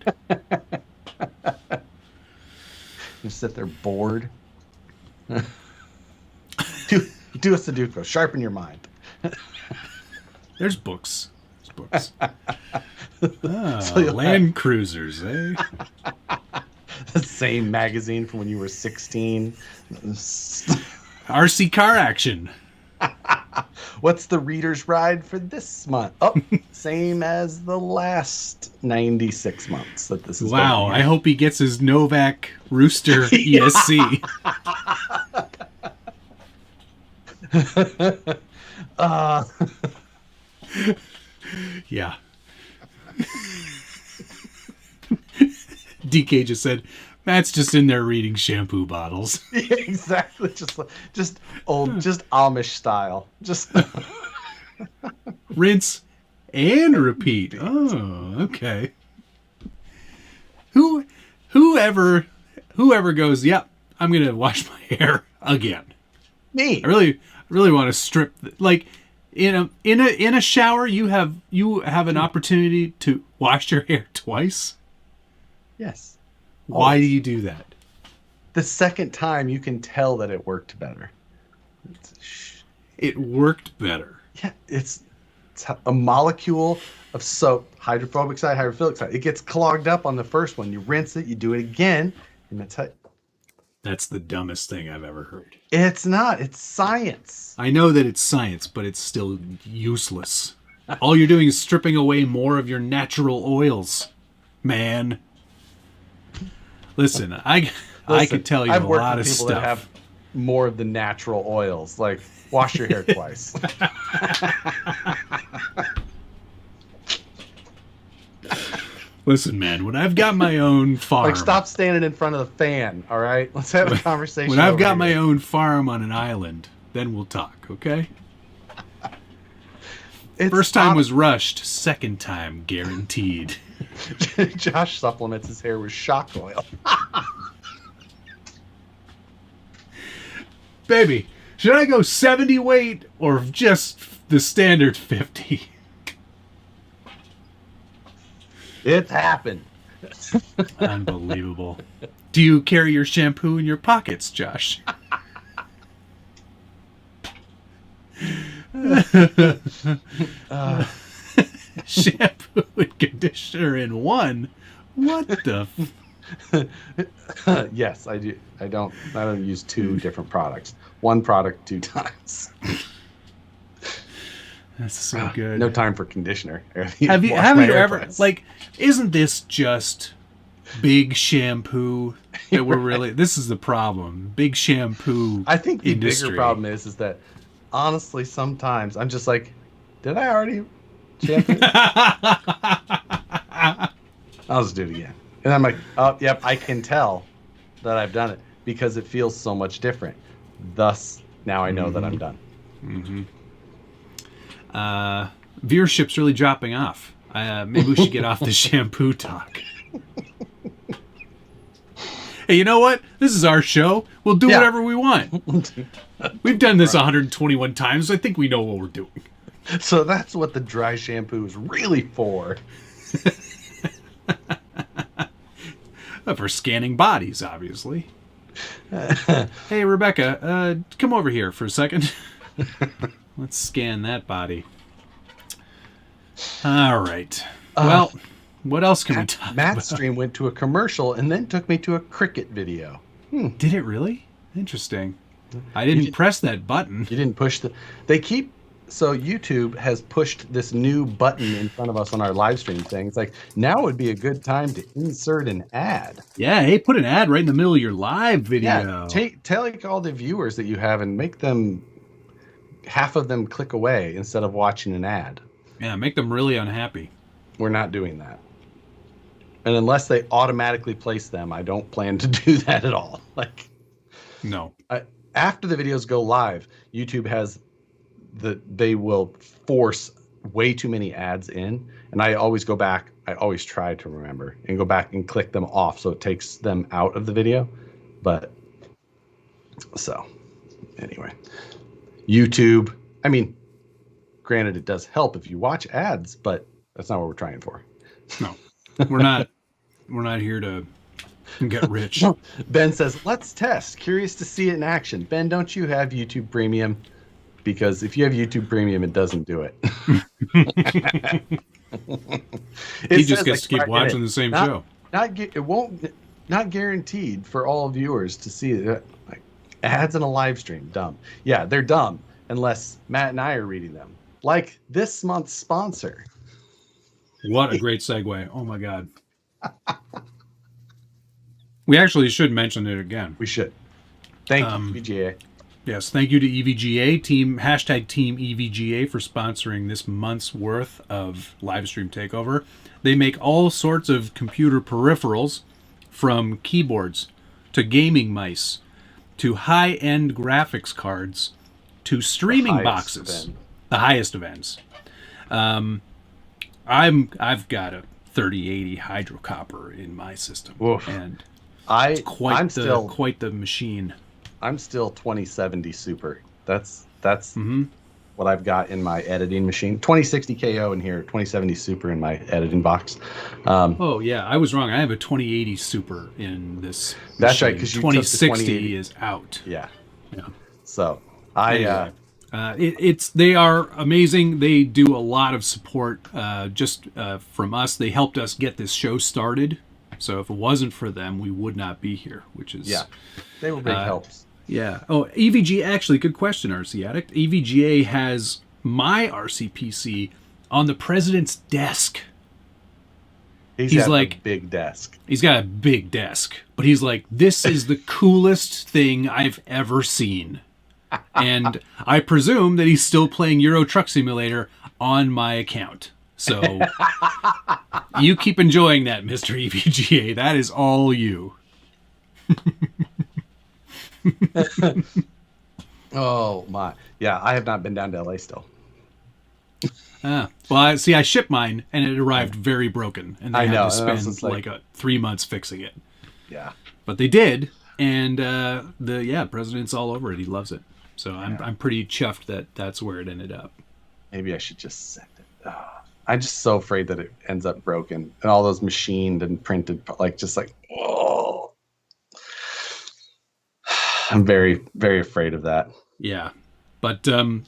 You sit there bored. Do a Sudoku. Sharpen your mind. There's books. Land Cruisers, eh? The same magazine from when you were 16. RC Car Action. What's the reader's ride for this month? Oh, same as the last 96 months that this is. Wow, I hope he gets his Novak Rooster ESC. Yeah. DK just said, Matt's just in there reading shampoo bottles. Yeah, exactly. Just Amish style. Just rinse and repeat. Oh, okay. Whoever goes, yep, I'm gonna wash my hair again. Me. I really want to strip. Like in a shower, you have an opportunity to wash your hair twice. Yes. Why do you do that? The second time, you can tell that it worked better. It worked better. Yeah, it's a molecule of soap, hydrophobic side, hydrophilic side. It gets clogged up on the first one. You rinse it, you do it again, and that's the dumbest thing I've ever heard. It's not. It's science. I know that it's science, but it's still useless. All you're doing is stripping away more of your natural oils, man. Listen, I could tell you a lot of stuff. That have more of the natural oils, like wash your hair twice. Listen, man, when I've got my own farm... Like, stop standing in front of the fan, all right? Let's have a conversation. When I've got my own farm on an island, then we'll talk, okay? First time was rushed. Second time guaranteed. Josh supplements his hair with shock oil. Baby, should I go 70 weight or just the standard 50? It's happened. Unbelievable. Do you carry your shampoo in your pockets, Josh? Shampoo and conditioner in one? What the... Yes, I do. I don't use two different products. One product 2 times. That's so good. No time for conditioner. Have you ever, like, isn't this just big shampoo that we're really, this is the problem. Big shampoo. I think the industry. bigger problem is that honestly, sometimes I'm just like, did I already shampoo? I'll just do it again. And I'm like, oh, yep, I can tell that I've done it because it feels so much different. Thus, now I know that I'm done. Mm-hmm. Viewership's really dropping off. Maybe we should get off the shampoo talk. Hey, you know what? This is our show. We'll do whatever we want. We've done this 121 times. I think we know what we're doing. So that's what the dry shampoo is really for. For scanning bodies, obviously. Hey, Rebecca, come over here for a second. Let's scan that body. All right. Well, what else can we talk about? Matt's stream went to a commercial and then took me to a cricket video. Did it really? Interesting. I didn't press that button. You didn't push the... So YouTube has pushed this new button in front of us on our live stream thing. It's like, now would be a good time to insert an ad. Yeah, hey, put an ad right in the middle of your live video. Yeah, tell all the viewers that you have and make them... half of them click away instead of watching an ad. Yeah, make them really unhappy. We're not doing that. And unless they automatically place them, I don't plan to do that at all. Like, no. After the videos go live, YouTube has they will force way too many ads in, and I always go back. I always try to remember and go back and click them off so it takes them out of the video. But so anyway, YouTube. I mean, granted, it does help if you watch ads, but that's not what we're trying for. No, we're not. We're not here to get rich. Ben says, let's test. Curious to see it in action. Ben, don't you have YouTube Premium? Because if you have YouTube Premium, it doesn't do it. He just gets to keep watching the same show. Not guaranteed for all viewers to see that. Like, ads in a live stream, dumb. Yeah, they're dumb unless Matt and I are reading them. Like this month's sponsor. What a great segue. Oh my God. We actually should mention it again. We should. Thank you, EVGA. Yes, thank you to EVGA, Team EVGA for sponsoring this month's worth of Livestream Takeover. They make all sorts of computer peripherals, from keyboards to gaming mice to high-end graphics cards to streaming boxes. The highest of ends. I've got a 3080 hydrocopper in my system. Oof. And it's quite the machine. I'm still 2070 Super. That's what I've got in my editing machine. 2060 KO in here, 2070 Super in my editing box. Oh yeah, I was wrong. I have a 2080 Super in this. That's machine. right, because 2060 is out. Yeah. Yeah. So they are amazing. They do a lot of support just from us. They helped us get this show started. So if it wasn't for them, we would not be here, which is... Yeah, they were big helps. Yeah. Oh, EVGA, actually, good question, RC Addict. EVGA has my RCPC on the president's desk. He's like a big desk. He's got a big desk. But he's like, this is the coolest thing I've ever seen. And I presume that he's still playing Euro Truck Simulator on my account. So you keep enjoying that, Mr. EVGA. That is all you. Oh my. Yeah, I have not been down to LA still. Well, I shipped mine, and it arrived very broken, and they had to spend like 3 months fixing it. Yeah. But they did, and the president's all over it. He loves it. So I'm pretty chuffed that that's where it ended up. Maybe I should just send it. I'm just so afraid that it ends up broken, and all those machined and printed, oh. I'm very, very afraid of that. Yeah. But to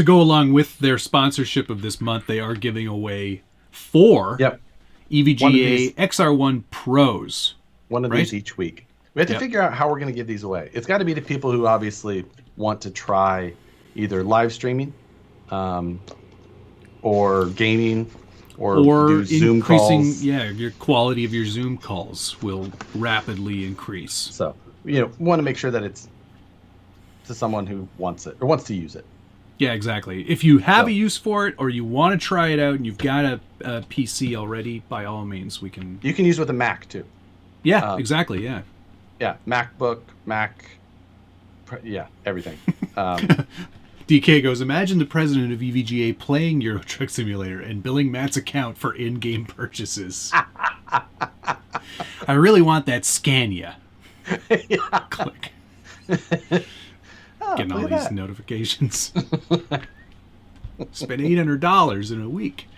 go along with their sponsorship of this month, they are giving away 4 EVGA XR1 Pros. One of these each week. We have to figure out how we're going to give these away. It's got to be to people who obviously want to try either live streaming or gaming or do Zoom calls. Yeah, your quality of your Zoom calls will rapidly increase. So, we want to make sure that it's to someone who wants it or wants to use it. Yeah, exactly. If you have a use for it or you want to try it out and you've got a PC already, by all means, we can... You can use it with a Mac, too. Yeah, exactly, yeah. Yeah, MacBook, Mac, everything. DK goes, imagine the president of EVGA playing Euro Truck Simulator and billing Matt's account for in-game purchases. I really want that Scania. Click. Getting all these notifications. Spend $800 in a week.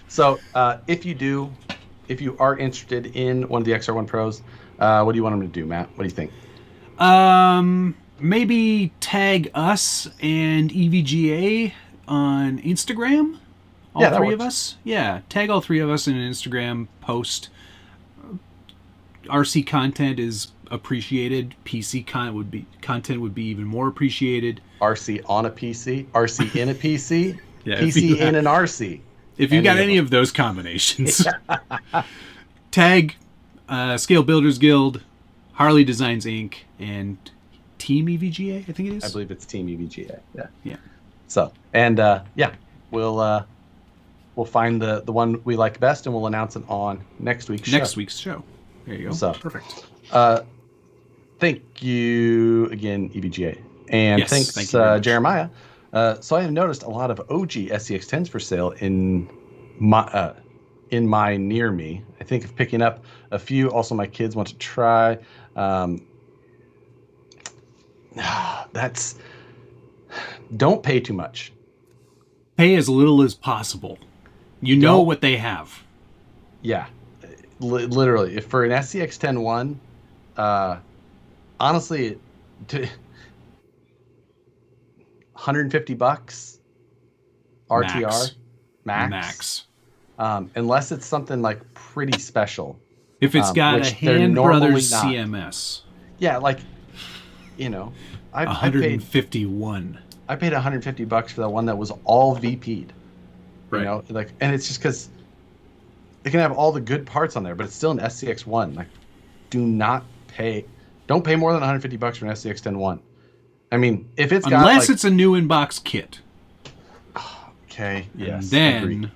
So if you are interested in one of the XR1 Pros, what do you want them to do, Matt? What do you think? Maybe tag us and EVGA on Instagram. All 3 of us. Yeah, tag all 3 of us in an Instagram post. RC content is appreciated. PC content would be even more appreciated. RC on a PC, RC in a PC, PC in an RC. If you got any of those combinations, tag Scale Builders Guild, Harleydesigns Inc., and Team EVGA, I think it is. I believe it's Team EVGA. Yeah. So, and we'll find the one we like best, and we'll announce it on next week's show. There you go. So, perfect. Thank you again, EVGA. And thanks Jeremiah. So I have noticed a lot of OG SCX10s for sale in my near me. I think of picking up a few. Also, my kids want to try. Don't pay too much. Pay as little as possible. You know what they have. Yeah. Literally, if for an SCX10 honestly, $150 RTR max. Unless it's something like pretty special. If it's got a Hand Brothers CMS. Yeah, like, I 151. I paid $150 for that one that was all VP'd. Right. And it's just because it can have all the good parts on there, but it's still an SCX1. Like, don't pay more than $150 for an SCX10 I mean, if it's got unless it's a new in-box kit. Okay. Yes. Then agreed.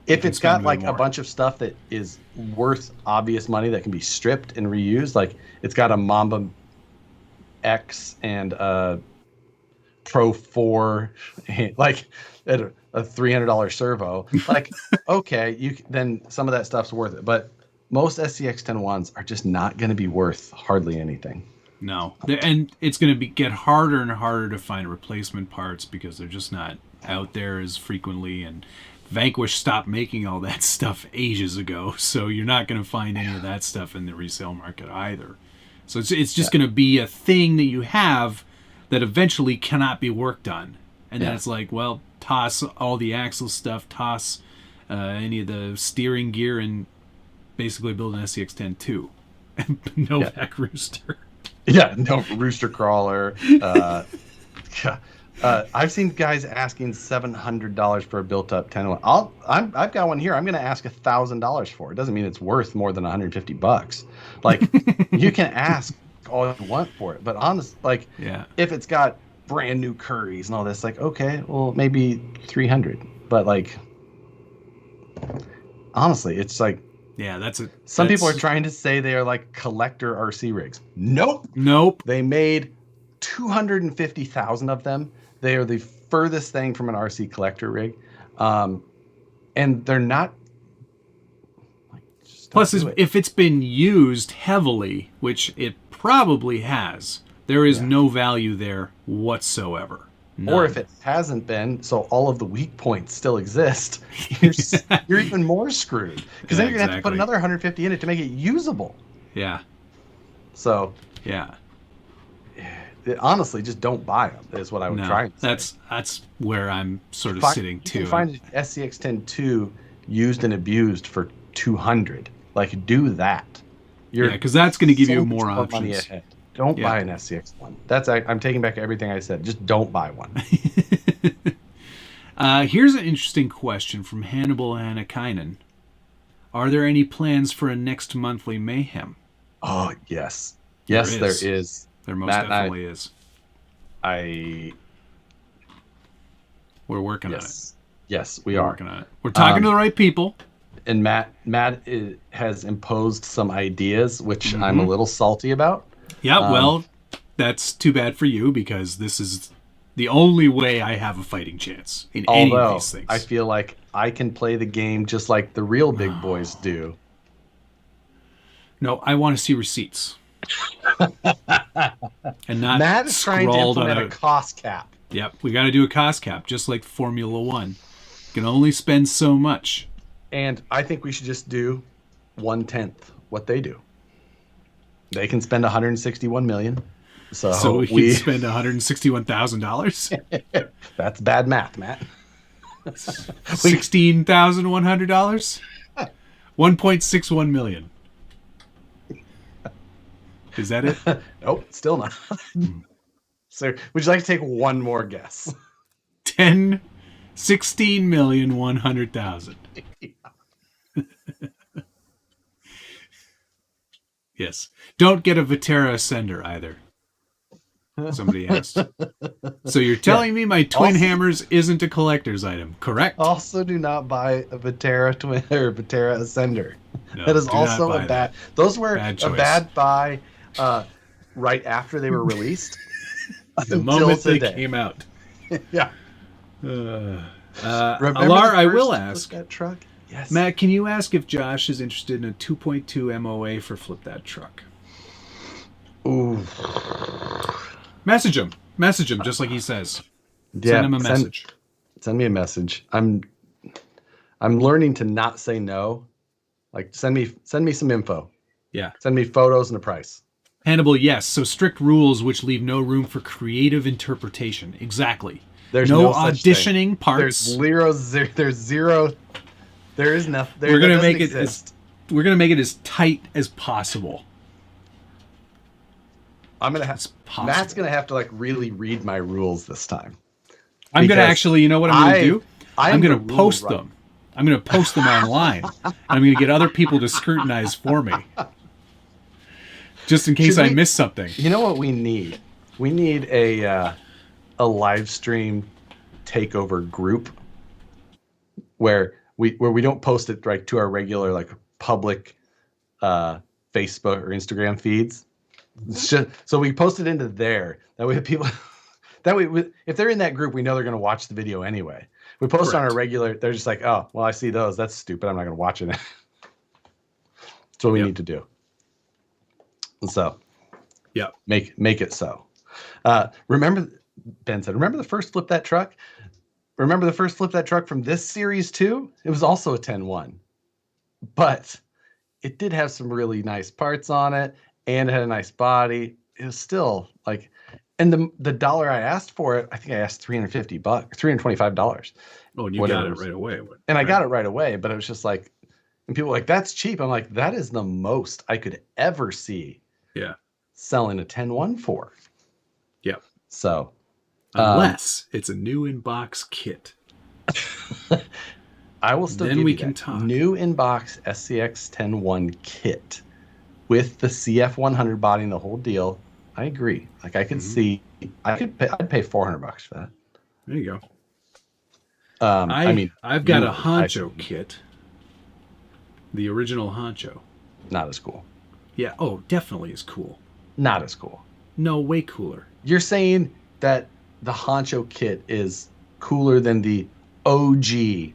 If it's got like a bunch of stuff that is worth obvious money that can be stripped and reused, like it's got a Mamba X and a Pro 4, like a $300 servo, like okay, then some of that stuff's worth it. But most SCX10 are just not going to be worth hardly anything. No, and it's going to get harder and harder to find replacement parts because they're just not out there as frequently. And Vanquish stopped making all that stuff ages ago, so you're not going to find any of that stuff in the resale market either. So it's just going to be a thing that you have that eventually cannot be worked on. And then it's like, well, toss all the axle stuff, toss any of the steering gear, and basically build an SCX10 too. No back rooster. Yeah, no rooster crawler. I've seen guys asking $700 for a built-up 10. I've got one here. I'm going to ask $1,000 for it. Doesn't mean it's worth more than $150. Like, you can ask all you want for it, but if it's got brand new Curries and all this, like, okay, well, maybe $300. But like, honestly, it's like, some people are trying to say they are like collector RC rigs. Nope. They made 250,000 of them. They are the furthest thing from an RC collector rig. And they're not. Plus, if it's been used heavily, which it probably has, there is no value there whatsoever. None. Or if it hasn't been, so all of the weak points still exist, you're even more screwed. Because then you're going to have to put another 150 in it to make it usable. Yeah. So. Yeah. Honestly, just don't buy them, is what I would try and say. That's where I'm sort of sitting, too. You can find an SCX-10-2 used and abused for $200. Like, do that. Because that's going to give you more options. Money ahead. Don't buy an SCX-1. I'm taking back everything I said. Just don't buy one. Here's an interesting question from Hannibal Anakainen. Are there any plans for a next monthly Mayhem? Oh, yes. Yes, there is. There most definitely is. We're working on it. Yes, we are. Working on it. We're talking to the right people. And Matt has imposed some ideas, which I'm a little salty about. Yeah, well, that's too bad for you because this is the only way I have a fighting chance in any of these things. I feel like I can play the game just like the real big boys do. No, I want to see receipts. And not Matt is trying to implement a cost cap. Yep, we got to do a cost cap, just like Formula One. You can only spend so much. And I think we should just do 1/10 what they do. They can spend $161 million. So we can spend $161,000. That's bad math, Matt. $16,100. $1.61 million. Is that it? Nope, still not. So, would you like to take one more guess? $16,100,000. Yes. Don't get a Vatera Ascender either. Somebody asked. So you're telling me my Twin Hammers isn't a collector's item, correct? Also, do not buy a Vatera Twin or Vatera Ascender. No, that is also a bad. Those were a bad buy right after they were released. The moment they came out. Yeah. Alar, I will ask. That truck? Yes. Matt, can you ask if Josh is interested in a 2.2 MOA for Flip That Truck? Ooh. Message him, just like he says. Yeah, send him a message. Send me a message. I'm learning to not say no. Like send me some info. Yeah. Send me photos and a price. Hannibal, yes. So strict rules which leave no room for creative interpretation. Exactly. There's no auditioning parts. There's zero. There is nothing. We're gonna make it as tight as possible. Matt's gonna have to like really read my rules this time. I'm gonna actually, you know what I'm gonna do? I'm gonna post them. I'm gonna post them online. I'm gonna get other people to scrutinize for me, just in case I miss something. You know what we need? We need a live stream takeover group where we don't post it right to our regular like public Facebook or Instagram feeds. So we post it into there. That way people, if they're in that group, we know they're going to watch the video anyway. We post on our regular. They're just like, oh, well, I see those. That's stupid. I'm not going to watch it. That's what we need to do. And so, make it so. Remember, Ben said, remember the first Flip That Truck? Remember the first Flip That Truck from this series too? It was also a 10-1. But it did have some really nice parts on it. And it had a nice body. It was still like, and the dollar I asked for it, I think I asked $325. Oh, and you got it right away. And I got it right away, but it was just like, and people were like, that's cheap. I'm like, that is the most I could ever see. Yeah. Selling a 10-1 for. Yep. So. Unless it's a new in-box kit. I will still then give we you can that. talk. New in-box SCX 10-1 kit. With the CF100 body and the whole deal, I agree. Like I could see, I'd pay $400 for that. There you go. I've got a Honcho kit, the original Honcho. Not as cool. Yeah. Oh, definitely is cool. Not as cool. No, way cooler. You're saying that the Honcho kit is cooler than the OG.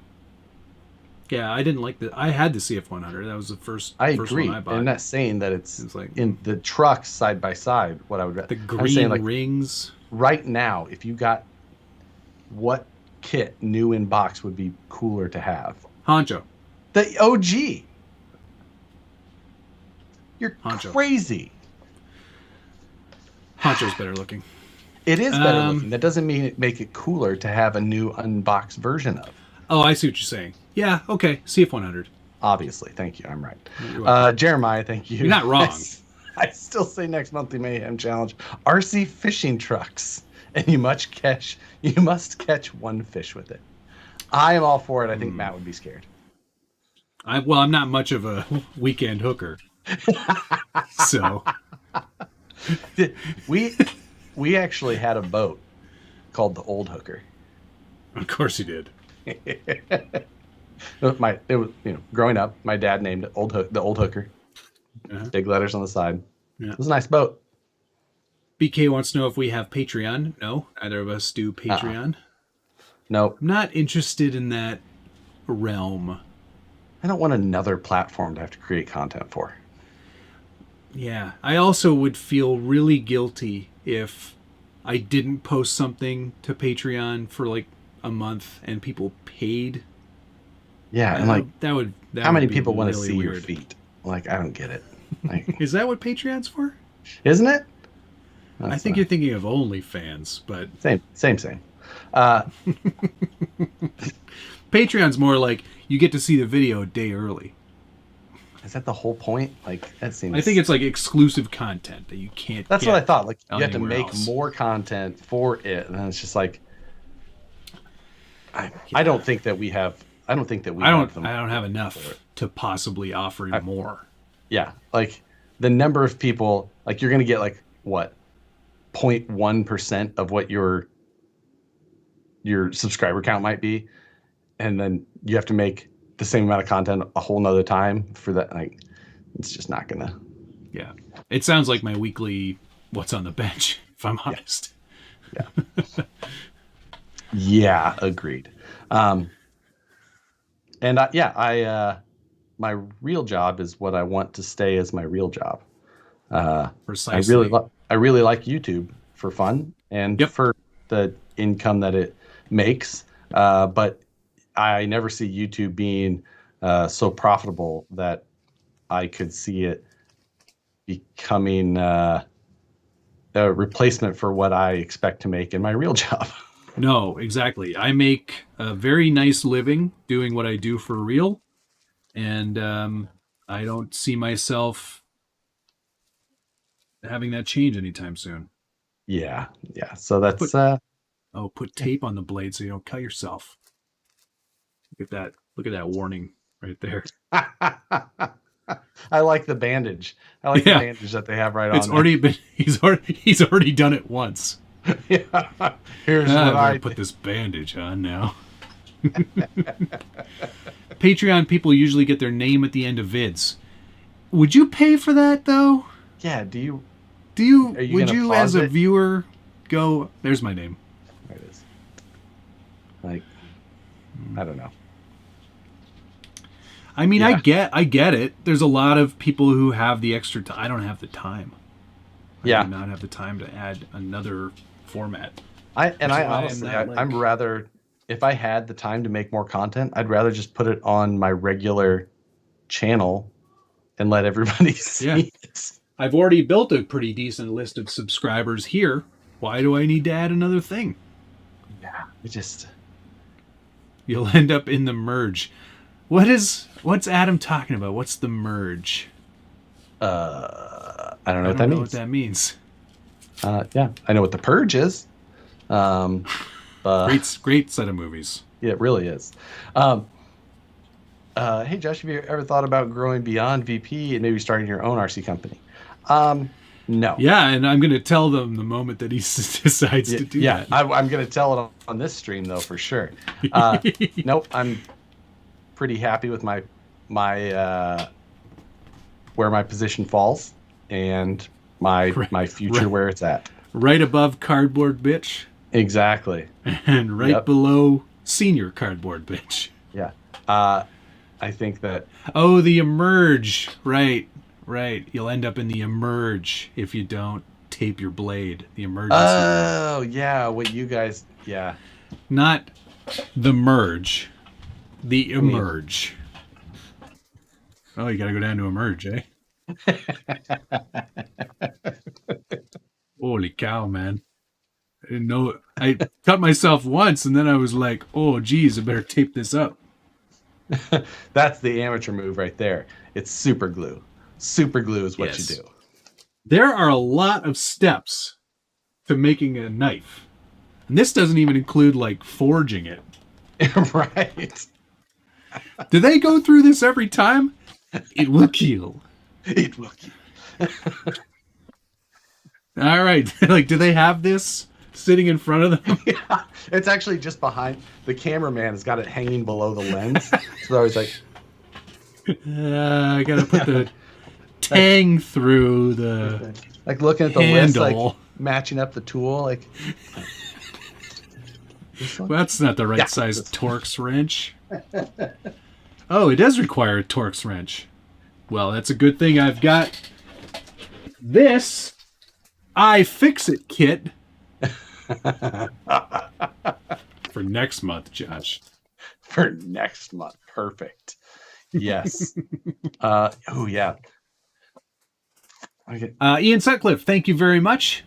Yeah, I didn't like I had the CF100. That was the first agree. one I bought. I'm not saying that it's like in the trucks side by side. What I would the green I'm saying, like, rings. right now, if you got what kit new in box would be cooler to have? Honcho. The OG. You're Honcho. crazy. Honcho's better looking. It is better looking. That doesn't mean make it cooler to have a new unboxed version of. Oh, I see what you're saying. Yeah, okay. CF100. Obviously. Thank you. I'm right. Jeremiah, thank you. You're not wrong. I still say next monthly Mayhem Challenge. RC fishing trucks. And you must catch one fish with it. I am all for it. I think Matt would be scared. I'm not much of a weekend hooker. So we actually had a boat called the Old Hooker. Of course you did. It was growing up, my dad named it the Old Hooker. Uh-huh. Big letters on the side. Yeah. It was a nice boat. BK wants to know if we have Patreon. No, neither of us do Patreon. Nope. I'm not interested in that realm. I don't want another platform to have to create content for. Yeah, I also would feel really guilty if I didn't post something to Patreon for like a month and people paid. Yeah, and like that would how many people really want to see weird. your feet? Like, I don't get it. Like, Is that what Patreon's for? isn't it? I think you're thinking of OnlyFans, but same. Patreon's more like you get to see the video a day early. Is that the whole point? Like, that seems. I think it's like exclusive content that you can't. That's what I thought. Like, you have to anywhere make else. more content for it, and then it's just like, I don't think that we have. I don't think that we. I don't have have enough to possibly offer more. Yeah, like the number of people. Like, you're gonna get like what, 0.1% of what your subscriber count might be, and then you have to make the same amount of content a whole nother time for that. Like, it's just not gonna. Yeah, it sounds like my weekly what's on the bench, if I'm honest. Yeah. Yeah, agreed. My real job is what I want to stay as my real job. Precisely. I really like YouTube for fun and for the income that it makes. But I never see YouTube being so profitable that I could see it becoming a replacement for what I expect to make in my real job. No, exactly. I make a very nice living doing what I do for real, and I don't see myself having that change anytime soon. Yeah. So that's put tape on the blade so you don't cut yourself. Look at that warning right there. I like the bandage. I like the bandage that they have right on. It's already been. He's already done it once. Yeah. Here's what I put this bandage on now. Patreon people usually get their name at the end of vids. Would you pay for that though? Yeah. Would you as a viewer go, there's my name? There it is. Like, I don't know. I mean, yeah. I get it. There's a lot of people who have the extra time. I don't have the time. I do not have the time to add another format. I'm rather, if I had the time to make more content, I'd rather just put it on my regular channel and let everybody see it. I've already built a pretty decent list of subscribers here. Why do I need to add another thing? Yeah, you'll end up in the merge. What's Adam talking about? What's the merge? I don't know what that means. Yeah, I know what the Purge is. Great set of movies. Yeah, it really is. Hey Josh, have you ever thought about growing beyond VP and maybe starting your own RC company? No. Yeah, and I'm going to tell them the moment that he decides to do that. Yeah, I'm going to tell it on this stream though for sure. Nope, I'm pretty happy with my where my position falls and my future where it's at. Right above Cardboard Bitch. Exactly. And right below senior cardboard bitch. Yeah. I think that... Oh, the emerge. Right. You'll end up in the emerge if you don't tape your blade. The emergency. Oh, yeah. What you guys... Yeah. Not the merge. The emerge. Oh, you gotta go down to emerge, eh? Holy cow, man. I didn't know. I cut myself once, and then I was like, oh, geez, I better tape this up. That's the amateur move right there. It's super glue. Super glue is what you do. There are a lot of steps to making a knife. And this doesn't even include, like, forging it. Right. Do they go through this every time? It will kill. It will kill. All right. Like, do they have this sitting in front of them? Yeah. It's actually just behind. The cameraman has got it hanging below the lens. So I was like... I gotta put the tang through the like looking at the list, like matching up the tool. Like, well, that's not the right size Torx wrench. Oh, it does require a Torx wrench. Well, that's a good thing I've got this iFixit kit for next month, Josh. For next month. Perfect. Yes. Oh, yeah. Okay. Ian Sutcliffe, thank you very much.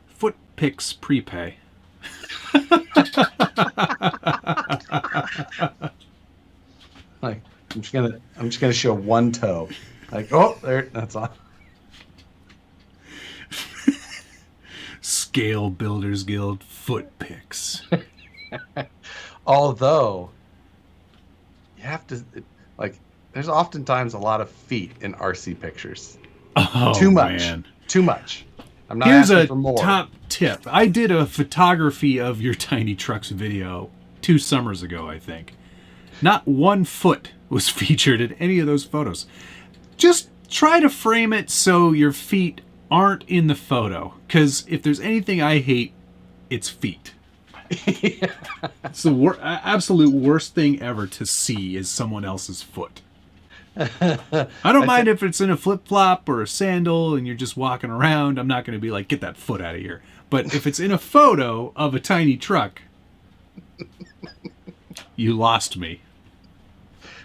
Footpicks prepay. Like, I'm just gonna show one toe. Like, oh, there, that's on. Scale Builders Guild Footpicks. Although, you have to, like, there's oftentimes a lot of feet in RC pictures. Oh, too much. Man. Too much. I'm not Here's asking for more. Top tip. I did a photography of your Tiny Trucks video 2 summers ago, I think. Not one foot was featured in any of those photos. Just try to frame it so your feet aren't in the photo. Because if there's anything I hate, it's feet. It's the absolute worst thing ever to see is someone else's foot. I don't mind if it's in a flip-flop or a sandal and you're just walking around. I'm not going to be like, get that foot out of here. But if it's in a photo of a tiny truck, you lost me.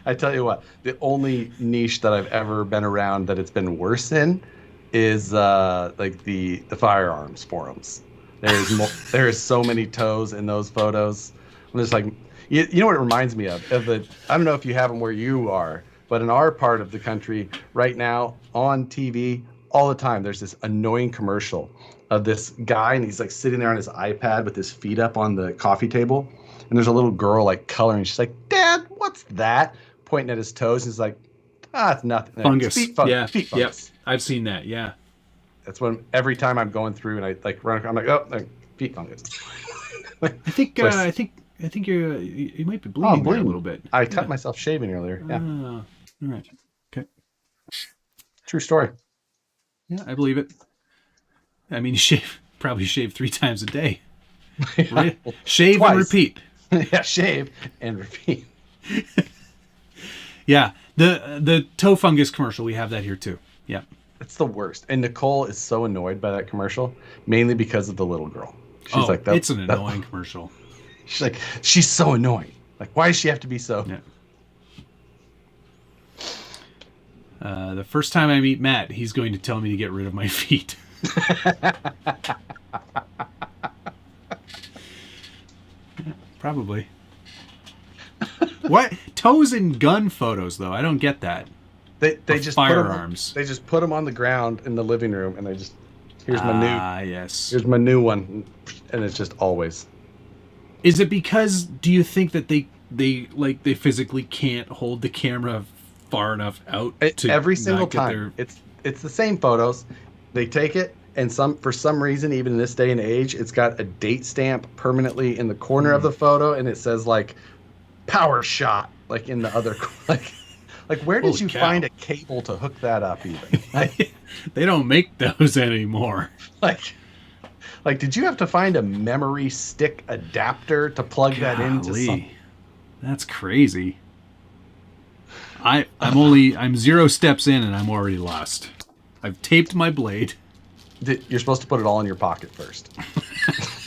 I tell you what, the only niche that I've ever been around that it's been worse in is like the firearms forums. There is so many toes in those photos. I'm just like, you know what it reminds me of? I don't know if you have them where you are, but in our part of the country right now on TV all the time, there's this annoying commercial of this guy, and he's like sitting there on his iPad with his feet up on the coffee table, and there's a little girl like coloring. She's like, "Dad, what's that?" Pointing at his toes, and he's like, it's nothing. Fungus. Feet fungus. Yeah. Feet fungus. Yep. I've seen that. Yeah. That's when every time I'm going through and I like run, I'm like, oh, like, feet fungus. I think you might be bleeding there a little bit. I cut myself shaving earlier. Yeah. All right. Okay. True story. Yeah, I believe it. I mean, you probably shave 3 times a day. Right? Shave Twice. and repeat. Yeah, shave and repeat. Yeah, the toe fungus commercial, we have that here too. Yeah. It's the worst. And Nicole is so annoyed by that commercial, mainly because of the little girl. She's like, it's an annoying commercial. She's like, she's so annoying. Like, why does she have to be so? Yeah. The first time I meet Matt, he's going to tell me to get rid of my feet. Probably. What? Toes in gun photos, though. I don't get that. They just firearms. They just put them on the ground in the living room, and they just here's my new one, and it's just always. Is it because do you think that they physically can't hold the camera far enough out to every single time? Their... It's the same photos. They take it, and for some reason, even in this day and age, it's got a date stamp permanently in the corner of the photo, and it says like power shot, like in the other like where did you find a cable to hook that up even? They don't make those anymore. Like Like, did you have to find a memory stick adapter to plug that into something? That's crazy. I'm 0 steps in and I'm already lost. I've taped my blade. You're supposed to put it all in your pocket first.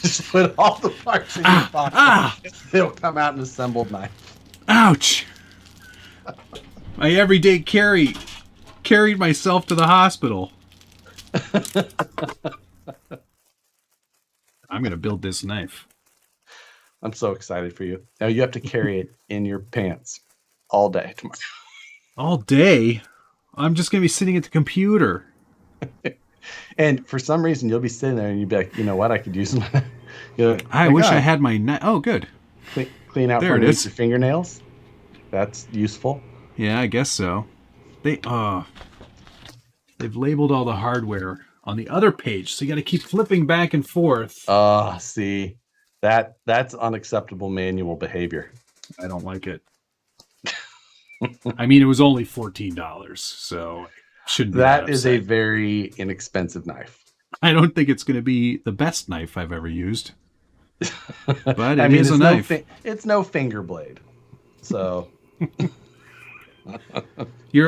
Just put all the parts in your pocket. It'll come out an assembled knife. Ouch! My everyday carried myself to the hospital. I'm gonna build this knife. I'm so excited for you. Now you have to carry it in your pants all day tomorrow. All day? I'm just gonna be sitting at the computer. And for some reason, you'll be sitting there and you'll be like, you know what? I could use my. I wish I had my knife. Oh, good. Clean out your fingernails. That's useful. Yeah, I guess so. They've labeled all the hardware on the other page, so you got to keep flipping back and forth. See, that's unacceptable manual behavior. I don't like it. I mean, it was only $14, so shouldn't be that is a very inexpensive knife. I don't think it's going to be the best knife I've ever used, but it is a knife. It's no finger blade, so.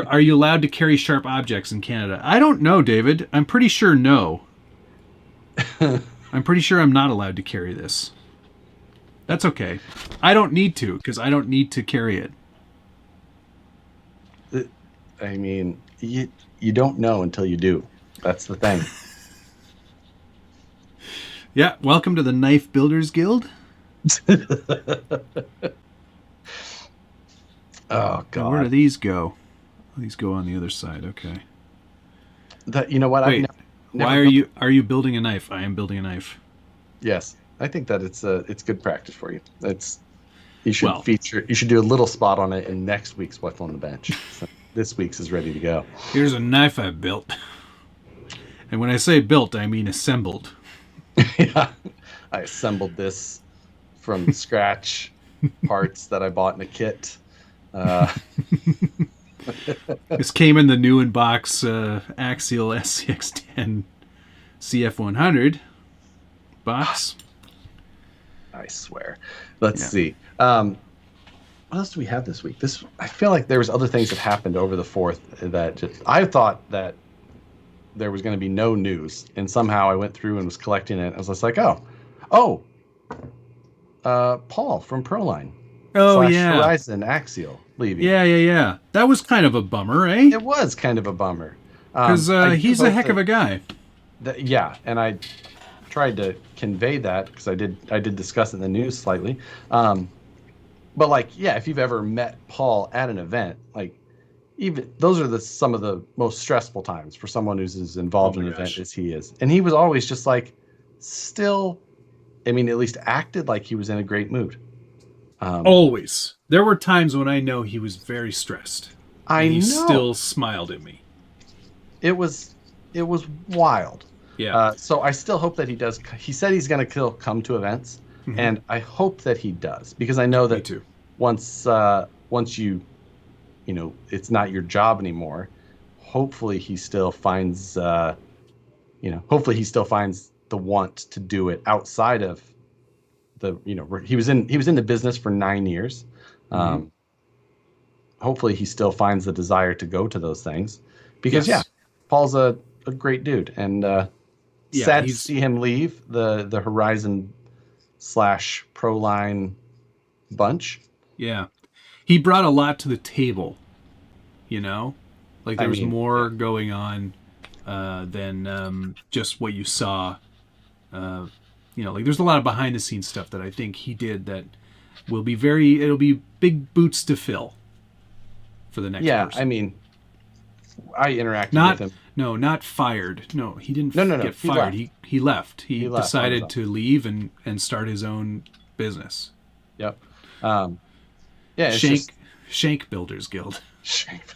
Are you allowed to carry sharp objects in Canada? I don't know, David. I'm pretty sure no. I'm pretty sure I'm not allowed to carry this. That's okay. I don't need to, because I don't need to carry it. I mean, you don't know until you do. That's the thing. Yeah, welcome to the Knife Builders Guild. Oh God! Where do these go? These go on the other side. Okay. You know what? Wait, why are you building a knife? I am building a knife. Yes, I think that it's good practice for you. You should do a little spot on it in next week's What's on the Bench. So this week's is ready to go. Here's a knife I built, and when I say built, I mean assembled. Yeah, I assembled this from scratch, parts that I bought in a kit. This came in the new in-box Axial SCX10 CF100 box. I swear. Let's see. What else do we have this week? I feel like there was other things that happened over the 4th that I thought that there was going to be no news, and somehow I went through and was collecting it. I was just like, Paul from Proline. Oh, yeah. Horizon Axial leaving. Yeah. That was kind of a bummer, eh? It was kind of a bummer. Because he's a heck of a guy. Yeah, and I tried to convey that because I did discuss it in the news slightly. But if you've ever met Paul at an event, even those are some of the most stressful times for someone who's as involved in an event as he is. And he was always just still, at least acted like he was in a great mood. Always. There were times when I know he was very stressed. He still smiled at me. It was wild. Yeah. So I still hope that he does. He said he's going to come to events, and I hope that he does, because I know that me too. Once you it's not your job anymore. Hopefully he still finds the want to do it outside of he was in the business for 9 years. Hopefully he still finds the desire to go to those things, because Paul's a great dude, and sad to see him leave the Horizon / Proline bunch. Yeah, he brought a lot to the table. There was more going on than just what you saw. There's a lot of behind the scenes stuff that I think he did that will be it'll be big boots to fill for the next person. I interacted with him. No, not fired. No, he didn't get fired. He left. He decided to leave and start his own business. Yep. Shank Builders Guild. Shank.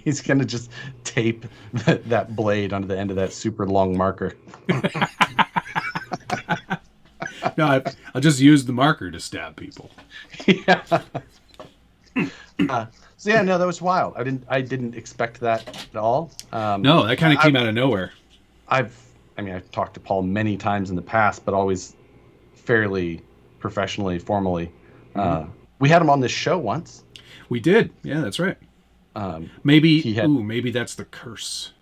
He's going to just tape that blade onto the end of that super long marker. No, I'll just use the marker to stab people. Yeah. That was wild. I didn't expect that at all. No, that kind of came out of nowhere. I've I mean, I've talked to Paul many times in the past, but always fairly professionally, formally. We had him on this show once. We did. Yeah, that's right. Maybe maybe that's the curse.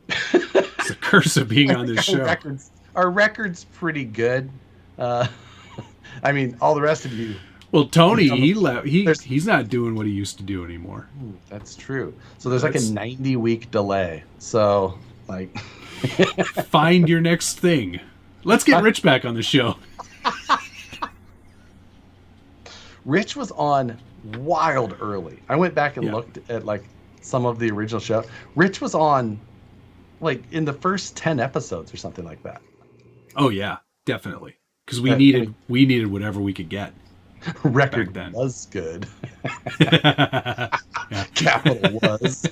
It's the curse of being on this show. Our record's pretty good. I mean, all the rest of you. Well, Tony, he's not doing what he used to do anymore. That's true. So there's like a 90-week delay. So, like... Find your next thing. Let's get Rich back on the show. Rich was on wild early. I went back and looked at like some of the original show. Rich was on like in the first 10 episodes or something like that. Oh yeah, definitely. Because we needed whatever we could get. Record then was good. Capital was.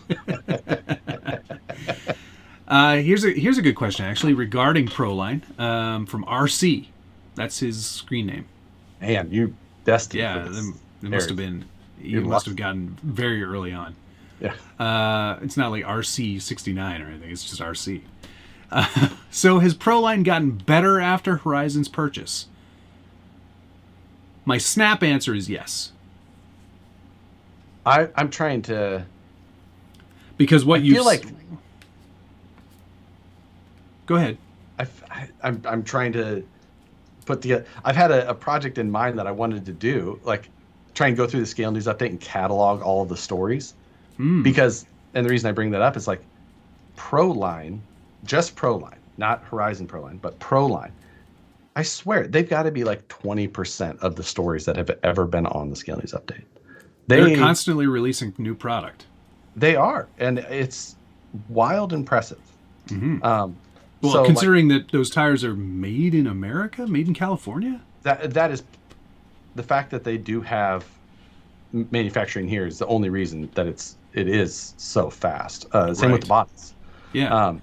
Here's a good question actually regarding Proline from RC. That's his screen name. Man, you destined. Yeah, it must have been. You must have gotten very early on. Yeah. It's not like RC69 or anything. It's just RC. So has Proline gotten better after Horizon's purchase? My snap answer is yes. I'm trying to. Because what you feel like. Go ahead. I'm trying to put together. I've had a project in mind that I wanted to do, like try and go through the Scale News update and catalog all of the stories. Because, and the reason I bring that up is like Proline, just Proline, not Horizon Proline, but Proline. I swear they've got to be like 20% of the stories that have ever been on the Scale News update. They're constantly releasing new product. They are, and it's wild impressive. Well, so considering that those tires are made in America, made in California, that is the fact that they do have manufacturing here is the only reason that it is so fast. Same with the bodies. Yeah.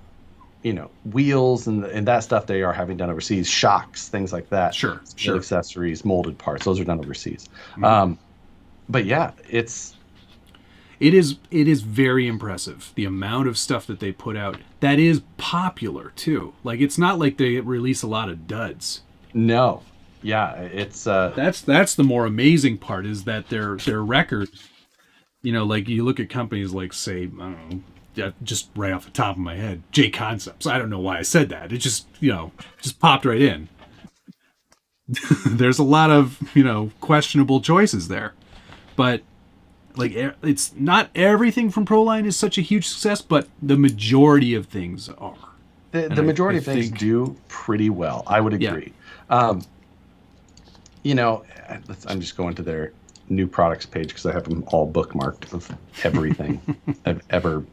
You know, wheels and that stuff they are having done overseas. Shocks, things like that. Sure. Accessories, molded parts, those are done overseas. But yeah, it is very impressive the amount of stuff that they put out that is popular too. Like it's not like they release a lot of duds. No. Yeah, it's that's the more amazing part is that their record, you know, like you look at companies like say, I don't know, just right off the top of my head, J Concepts. I don't know why I said that. It just, you know, just popped right in. There's a lot of, you know, questionable choices there. But like it's not everything from Proline is such a huge success, but the majority of things are. The majority of things do pretty well. I would agree. Yeah. You know, I'm just going to their new products page because I have them all bookmarked of everything I've ever,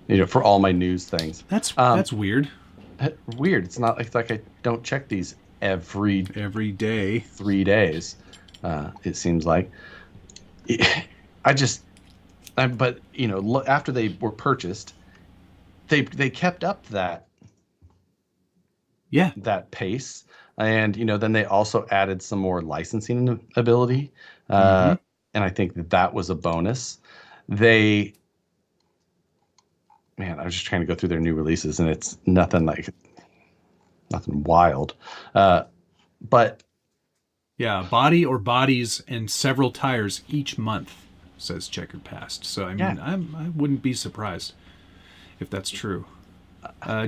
you know, for all my news things. That's weird. Weird. It's not like I don't check these every day, 3 days. It seems like. But you know, after they were purchased, they kept up that pace, and you know, then they also added some more licensing ability, and I think that was a bonus. I was just trying to go through their new releases, and it's nothing wild, but yeah, body or bodies and several tires each month, says Checkered Past. So I mean, I wouldn't be surprised if that's true.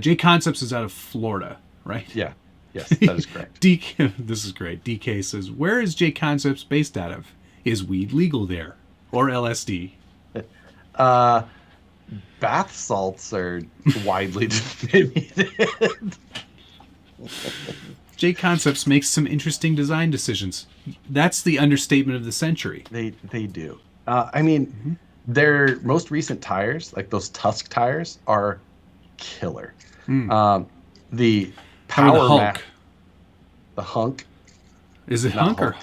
J Concepts is out of Florida, right? Yeah. Yes, that is correct. This is great. DK says, where is J Concepts based out of? Is weed legal there? Or LSD? Bath salts are widely distributed. J Concepts makes some interesting design decisions. That's the understatement of the century. They do. I mean, their most recent tires, like those Tusk tires, are killer. The Power the Hunk. Is it Hunk or?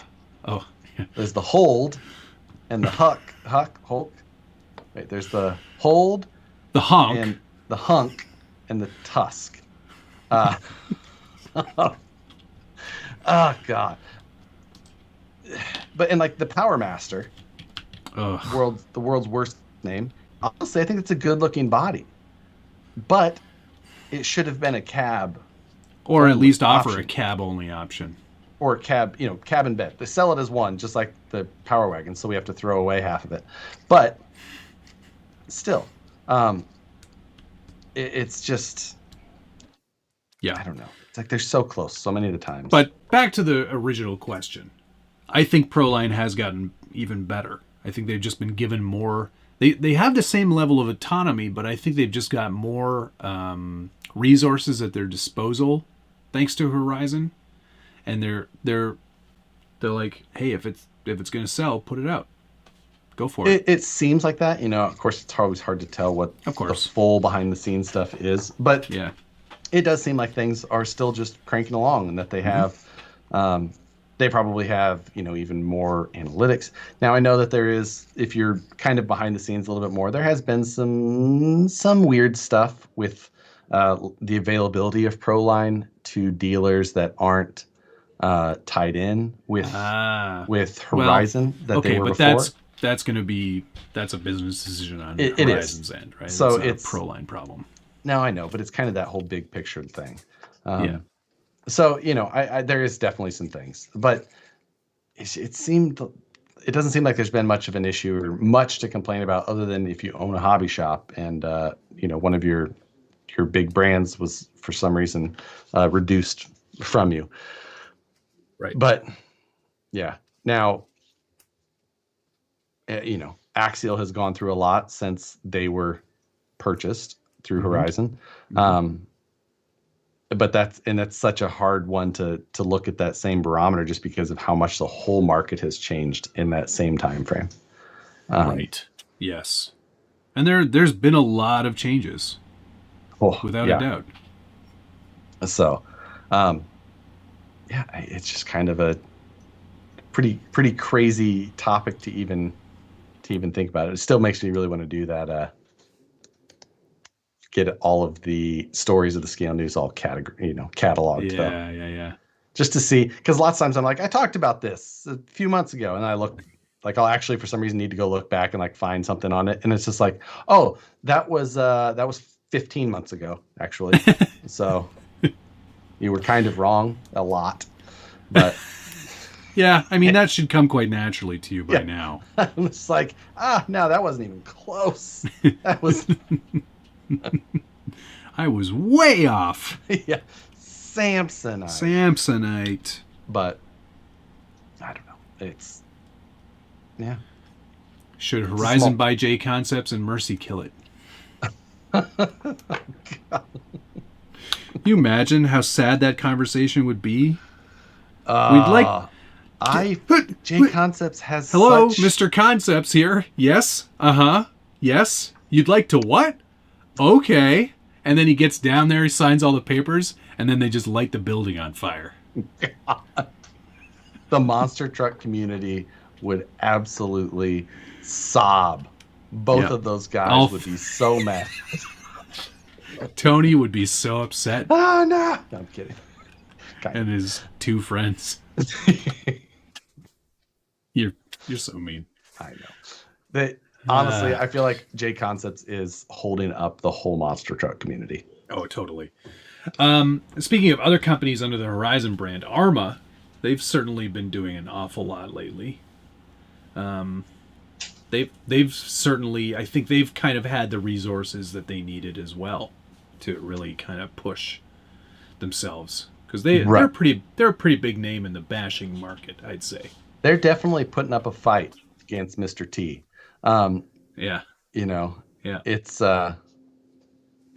Oh, yeah. There's the Hold and the Hulk. Wait, there's the Hold, the Hunk, and the Hunk, and the Tusk. Oh God. But in like the Power Master, the world's worst name. Honestly, I think it's a good looking body, but it should have been a cab. Or at least offer a cab-only option. Or cab and bed. They sell it as one, just like the Power Wagon, so we have to throw away half of it. But still, it's just, I don't know. It's like they're so close so many of the times. But back to the original question. I think Proline has gotten even better. I think they've just been given more. They have the same level of autonomy, but I think they've just got more resources at their disposal thanks to Horizon. And they're like, hey, if it's going to sell, put it out. Go for it. It seems like that. Of course, it's always hard to tell what the full behind-the-scenes stuff is. But yeah, it does seem like things are still just cranking along, and that they have, they probably have, even more analytics. Now, I know that there is, if you're kind of behind the scenes a little bit more, there has been some weird stuff with the availability of Proline to dealers that aren't tied in with Horizon they were before. That's going to be a business decision on Horizon's end, right? So it's a Proline problem. No, I know, but it's kind of that whole big picture thing. So there is definitely some things, but it doesn't seem like there's been much of an issue or much to complain about, other than if you own a hobby shop and one of your big brands was for some reason reduced from you. Right. But yeah, now, Axial has gone through a lot since they were purchased through Horizon. But that's such a hard one to look at that same barometer, just because of how much the whole market has changed in that same time frame. Right. Yes. And there's been a lot of changes. Without a doubt. So, it's just kind of a pretty crazy topic to even think about. It still makes me really want to do that. Get all of the stories of the Scale News all cataloged. Yeah. Just to see, because a lot of times I'm like, I talked about this a few months ago, and I look like I'll actually for some reason need to go look back and like find something on it, and it's just like, oh, that was 15 months ago, actually. So you were kind of wrong a lot, but yeah, I mean, that should come quite naturally to you by now. It's like, no, that wasn't even close. That was I was way off. Yeah, Samsonite. But I don't know. It's Should Horizon buy J Concepts and Mercy kill it? God. You imagine how sad that conversation would be? We'd like. J Concepts has. Hello, Mr. Concepts here. Yes. Yes. You'd like to what? Okay. And then he gets down there, he signs all the papers, and then they just light the building on fire. God. The monster truck community would absolutely sob. Both of those guys would be so mad. Tony would be so upset. Oh, no. No, I'm kidding. And his two friends. You're so mean. I know. Honestly, I feel like J Concepts is holding up the whole monster truck community. Oh, totally. Speaking of other companies under the Horizon brand, Arma, they've certainly been doing an awful lot lately. They've certainly, I think they've kind of had the resources that they needed as well to really kind of push themselves, because they're a pretty big name in the bashing market, I'd say. They're definitely putting up a fight against Mr. T. It's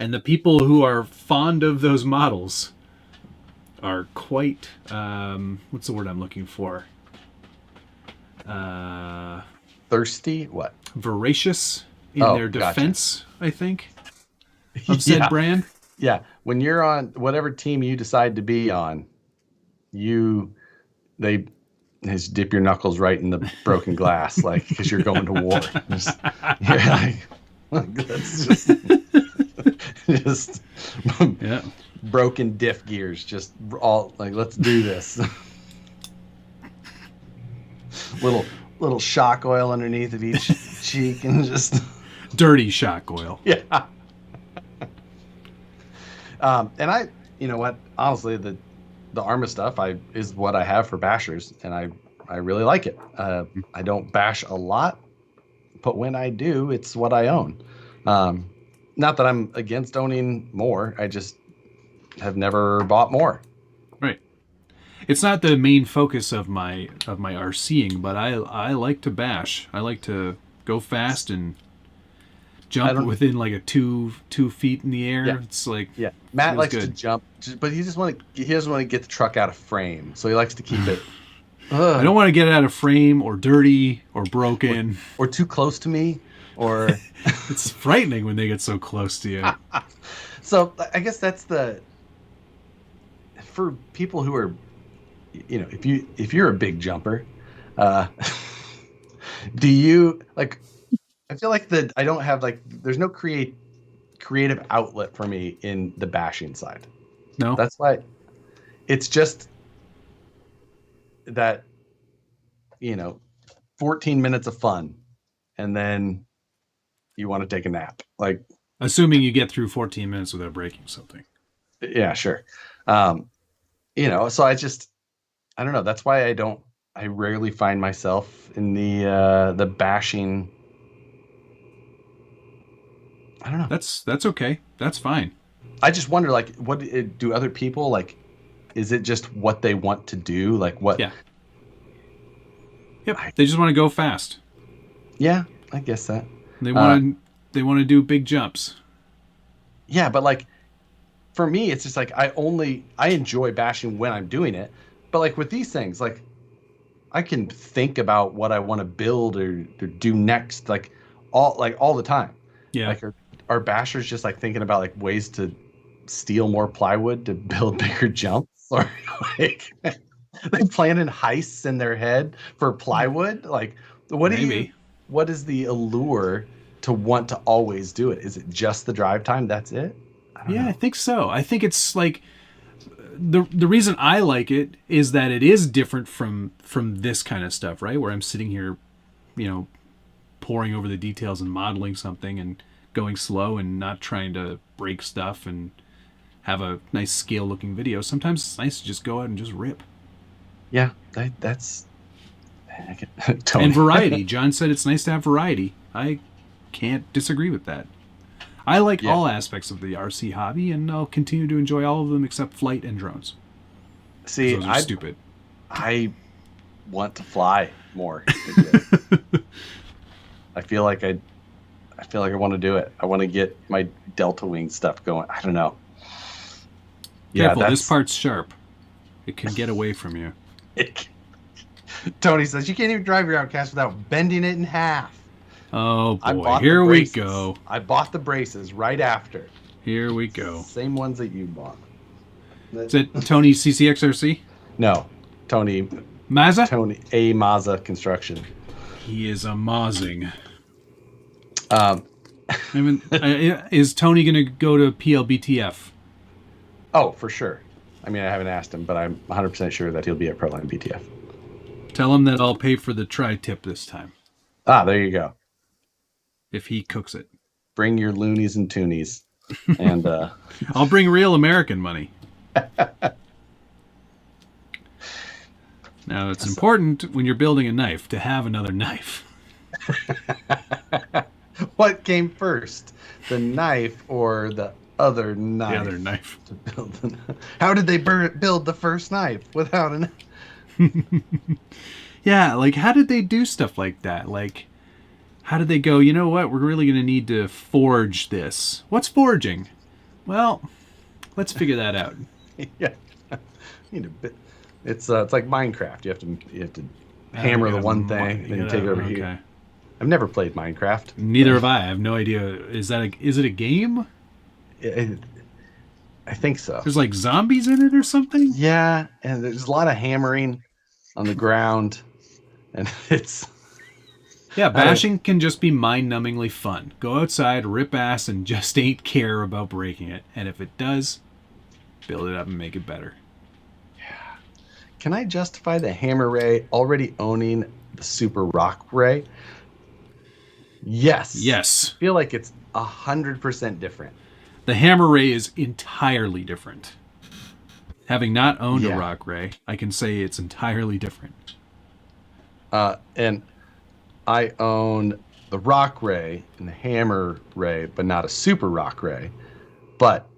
and the people who are fond of those models are quite what's the word I'm looking for? Thirsty? What? Voracious in their defense, gotcha. I think, of said brand. Yeah. When you're on whatever team you decide to be on, they just dip your knuckles right in the broken glass, like, because you're going to war. That's just broken diff gears, just all like, let's do this. Little shock oil underneath of each cheek, and just dirty shock oil. Yeah. And you know what? Honestly, the Arma stuff is what I have for bashers, and I really like it. I don't bash a lot, but when I do, it's what I own. Not that I'm against owning more. I just have never bought more. Right. It's not the main focus of my RCing, but I like to bash. I like to go fast and jump within like a 2 feet in the air. Yeah. It's like, yeah. Matt likes to jump, but he doesn't want to get the truck out of frame, so he likes to keep it. I don't want to get it out of frame or dirty or broken or too close to me, or it's frightening when they get so close to you. So I guess that's for people who are, you know, if you're a big jumper, do you like? I feel like I don't have there's no creative outlet for me in the bashing side. No, that's why it's just that, you know, 14 minutes of fun, and then you want to take a nap. Like, assuming you get through 14 minutes without breaking something. Yeah, sure. You know, so I don't know. That's why I rarely find myself in the bashing. I don't know. That's okay. That's fine. I just wonder, like, what do other people like? Is it just what they want to do? Like what? Yeah. Yep. They just want to go fast. Yeah, I guess that. They want to do big jumps. Yeah, but like for me, it's just like I enjoy bashing when I'm doing it. But like with these things, like I can think about what I want to build or do next, like all the time. Yeah. Like are bashers just like thinking about like ways to steal more plywood to build bigger jumps, or like they planning heists in their head for plywood? Like what is the allure to want to always do it? Is it just the drive time? That's it? I don't know. I think so. I think it's like the reason I like it is that it is different from this kind of stuff, right? Where I'm sitting here, you know, poring over the details and modeling something and going slow and not trying to break stuff and have a nice scale looking video. Sometimes it's nice to just go out and just rip. Yeah, that's Tony. And variety. John said it's nice to have variety. I can't disagree with that. I like all aspects of the RC hobby, and I'll continue to enjoy all of them except flight and drones. See, those are stupid. I want to fly more. I feel like I want to do it. I want to get my Delta Wing stuff going. I don't know. Careful, this part's sharp. It can get away from you. Tony says you can't even drive your Outcast without bending it in half. Oh boy, here we go. I bought the braces right after. Here we go. Same ones that you bought. Is it Tony CCXRC? No, Tony Mazza? Tony A Mazza Construction. He is a Mazzing. Is Tony going to go to PLBTF? Oh, for sure. I mean, I haven't asked him, but I'm 100% sure that he'll be at Proline BTF. Tell him that I'll pay for the tri-tip this time. Ah, there you go. If he cooks it. Bring your loonies and toonies. And I'll bring real American money. Now, it's important when you're building a knife to have another knife. What came first? The knife or the other knife? The other knife. To build How did they build the first knife without a knife? Yeah, like how did they do stuff like that? Like, how did they go, you know what, we're really going to need to forge this. What's forging? Well, let's figure that out. Yeah. It's like Minecraft. You have to hammer the one thing and then you take it over here. I've never played Minecraft. Neither have I. I have no idea. Is it a game? I think so. There's like zombies in it or something? Yeah, and there's a lot of hammering on the ground. And it's... Yeah, bashing can just be mind-numbingly fun. Go outside, rip ass, and just ain't care about breaking it. And if it does, build it up and make it better. Yeah. Can I justify the hammer ray already owning the super rock ray? Yes. Yes. I feel like it's 100% different. The hammer ray is entirely different. Having not owned a rock ray, I can say it's entirely different. And I own the rock ray and the hammer ray, but not a super rock ray. But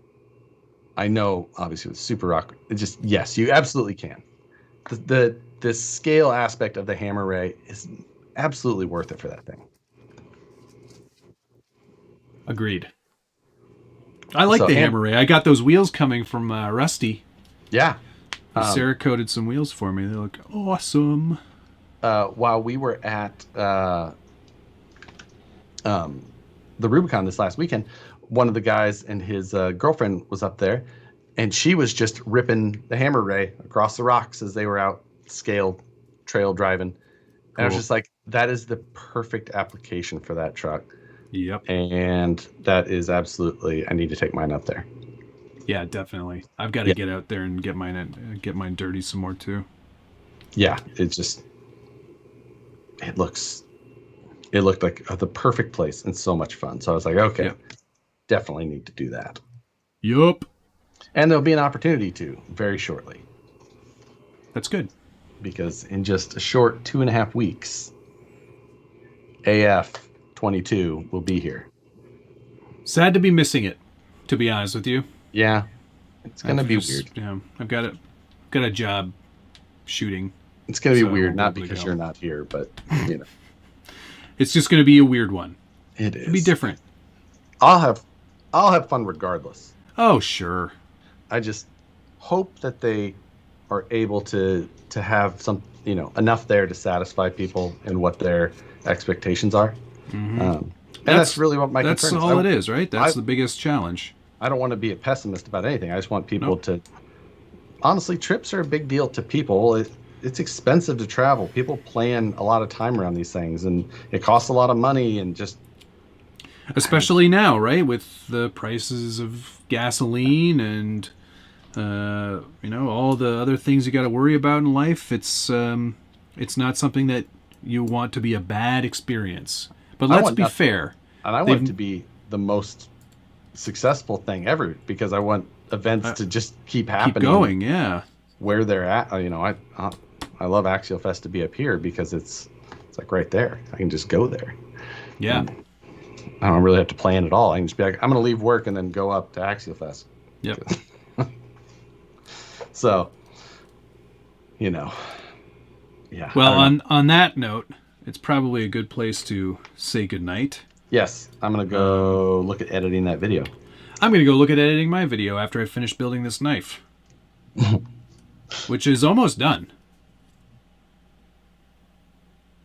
I know, obviously, with super rock, yes, you absolutely can. The scale aspect of the hammer ray is absolutely worth it for that thing. Agreed. I like the hammer ray. I got those wheels coming from Rusty. Yeah. Sarah coated some wheels for me. They look awesome. While we were at the Rubicon this last weekend, one of the guys and his girlfriend was up there, and she was just ripping the hammer ray across the rocks as they were out trail driving. Cool. And I was just like, that is the perfect application for that truck. Yep. And that is absolutely, I need to take mine up there. Yeah, definitely. I've got to get out there and get mine dirty some more too. Yeah, it looked like the perfect place and so much fun. So I was like, okay, definitely need to do that. Yup. And there'll be an opportunity to very shortly. That's good. Because in just a short 2.5 weeks, AF22 will be here. Sad to be missing it, to be honest with you. Yeah, it's gonna be weird. Yeah, I've got a job shooting. It's gonna be weird, not because you're not here, but you know, it's just gonna be a weird one. It'll be different. I'll have fun regardless. Oh sure. I just hope that they are able to have some, enough there to satisfy people and what their expectations are. Mm-hmm. And that's really what my concern is. That's all it is, right? That's the biggest challenge. I don't want to be a pessimist about anything. I just want people to... Honestly, trips are a big deal to people. It's expensive to travel. People plan a lot of time around these things, and it costs a lot of money, and just... Especially now, right? With the prices of gasoline and, all the other things you got to worry about in life. It's not something that you want to be a bad experience. But let's be fair. And I want it to be the most successful thing ever, because I want events to just keep happening. Keep going, yeah. Where they're at, I love Axialfest to be up here because it's like right there. I can just go there. Yeah. And I don't really have to plan at all. I can just be like, I'm going to leave work and then go up to Axialfest. Yep. So, yeah. Well, on that note, it's probably a good place to say goodnight. Yes, I'm going to go look at editing that video. I'm going to go look at editing my video after I finish building this knife. Which is almost done.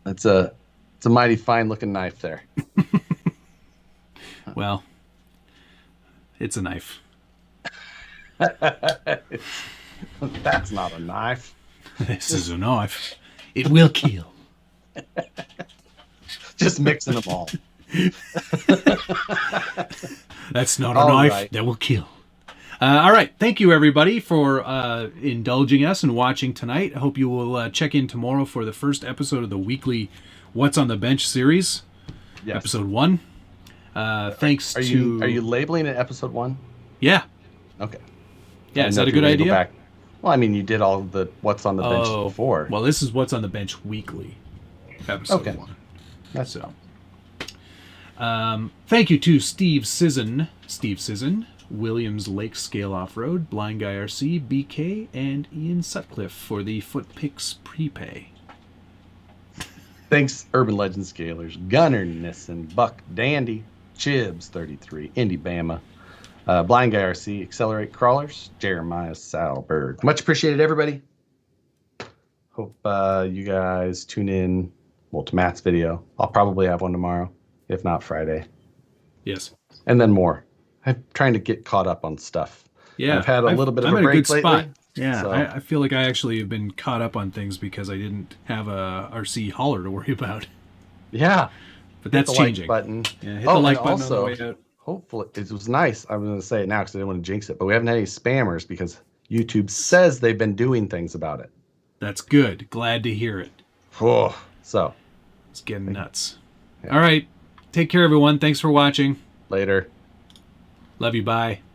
It's a mighty fine looking knife there. Well, it's a knife. That's not a knife. This is a knife. It will kill. Just mixing them all. That's not a knife that will kill. All right. Thank you, everybody, for indulging us and watching tonight. I hope you will check in tomorrow for the first episode of the weekly What's on the Bench series. Yes. Episode 1. Thanks Are you labeling it episode 1? Yeah. Okay. Yeah, is that a good idea? Back. Well, I mean, you did all the What's on the Bench before. Well, this is What's on the Bench weekly. Episode 1. That's so. Thank you to Steve Sisson, Williams Lake Scale Off-Road, Blind Guy RC, BK, and Ian Sutcliffe for the Footpicks prepay. Thanks, Urban Legend Scalers, Gunner Nissen, Buck Dandy, Chibs 33, Indy Bama, Blind Guy RC, Accelerate Crawlers, Jeremiah Salberg. Much appreciated, everybody. Hope you guys tune in, to Matt's video. I'll probably have one tomorrow, if not Friday. Yes. And then more. I'm trying to get caught up on stuff. Yeah. I've had a little bit of a break lately. Spot. Yeah, so. I feel like I actually have been caught up on things because I didn't have a RC hauler to worry about. Yeah. But that's changing. Like button. Yeah, hit the like button also, on the way out. Hopefully, it was nice. I'm going to say it now because I didn't want to jinx it, but we haven't had any spammers because YouTube says they've been doing things about it. That's good. Glad to hear it. Oh, so. It's getting nuts. Yeah. All right. Take care, everyone. Thanks for watching. Later. Love you. Bye.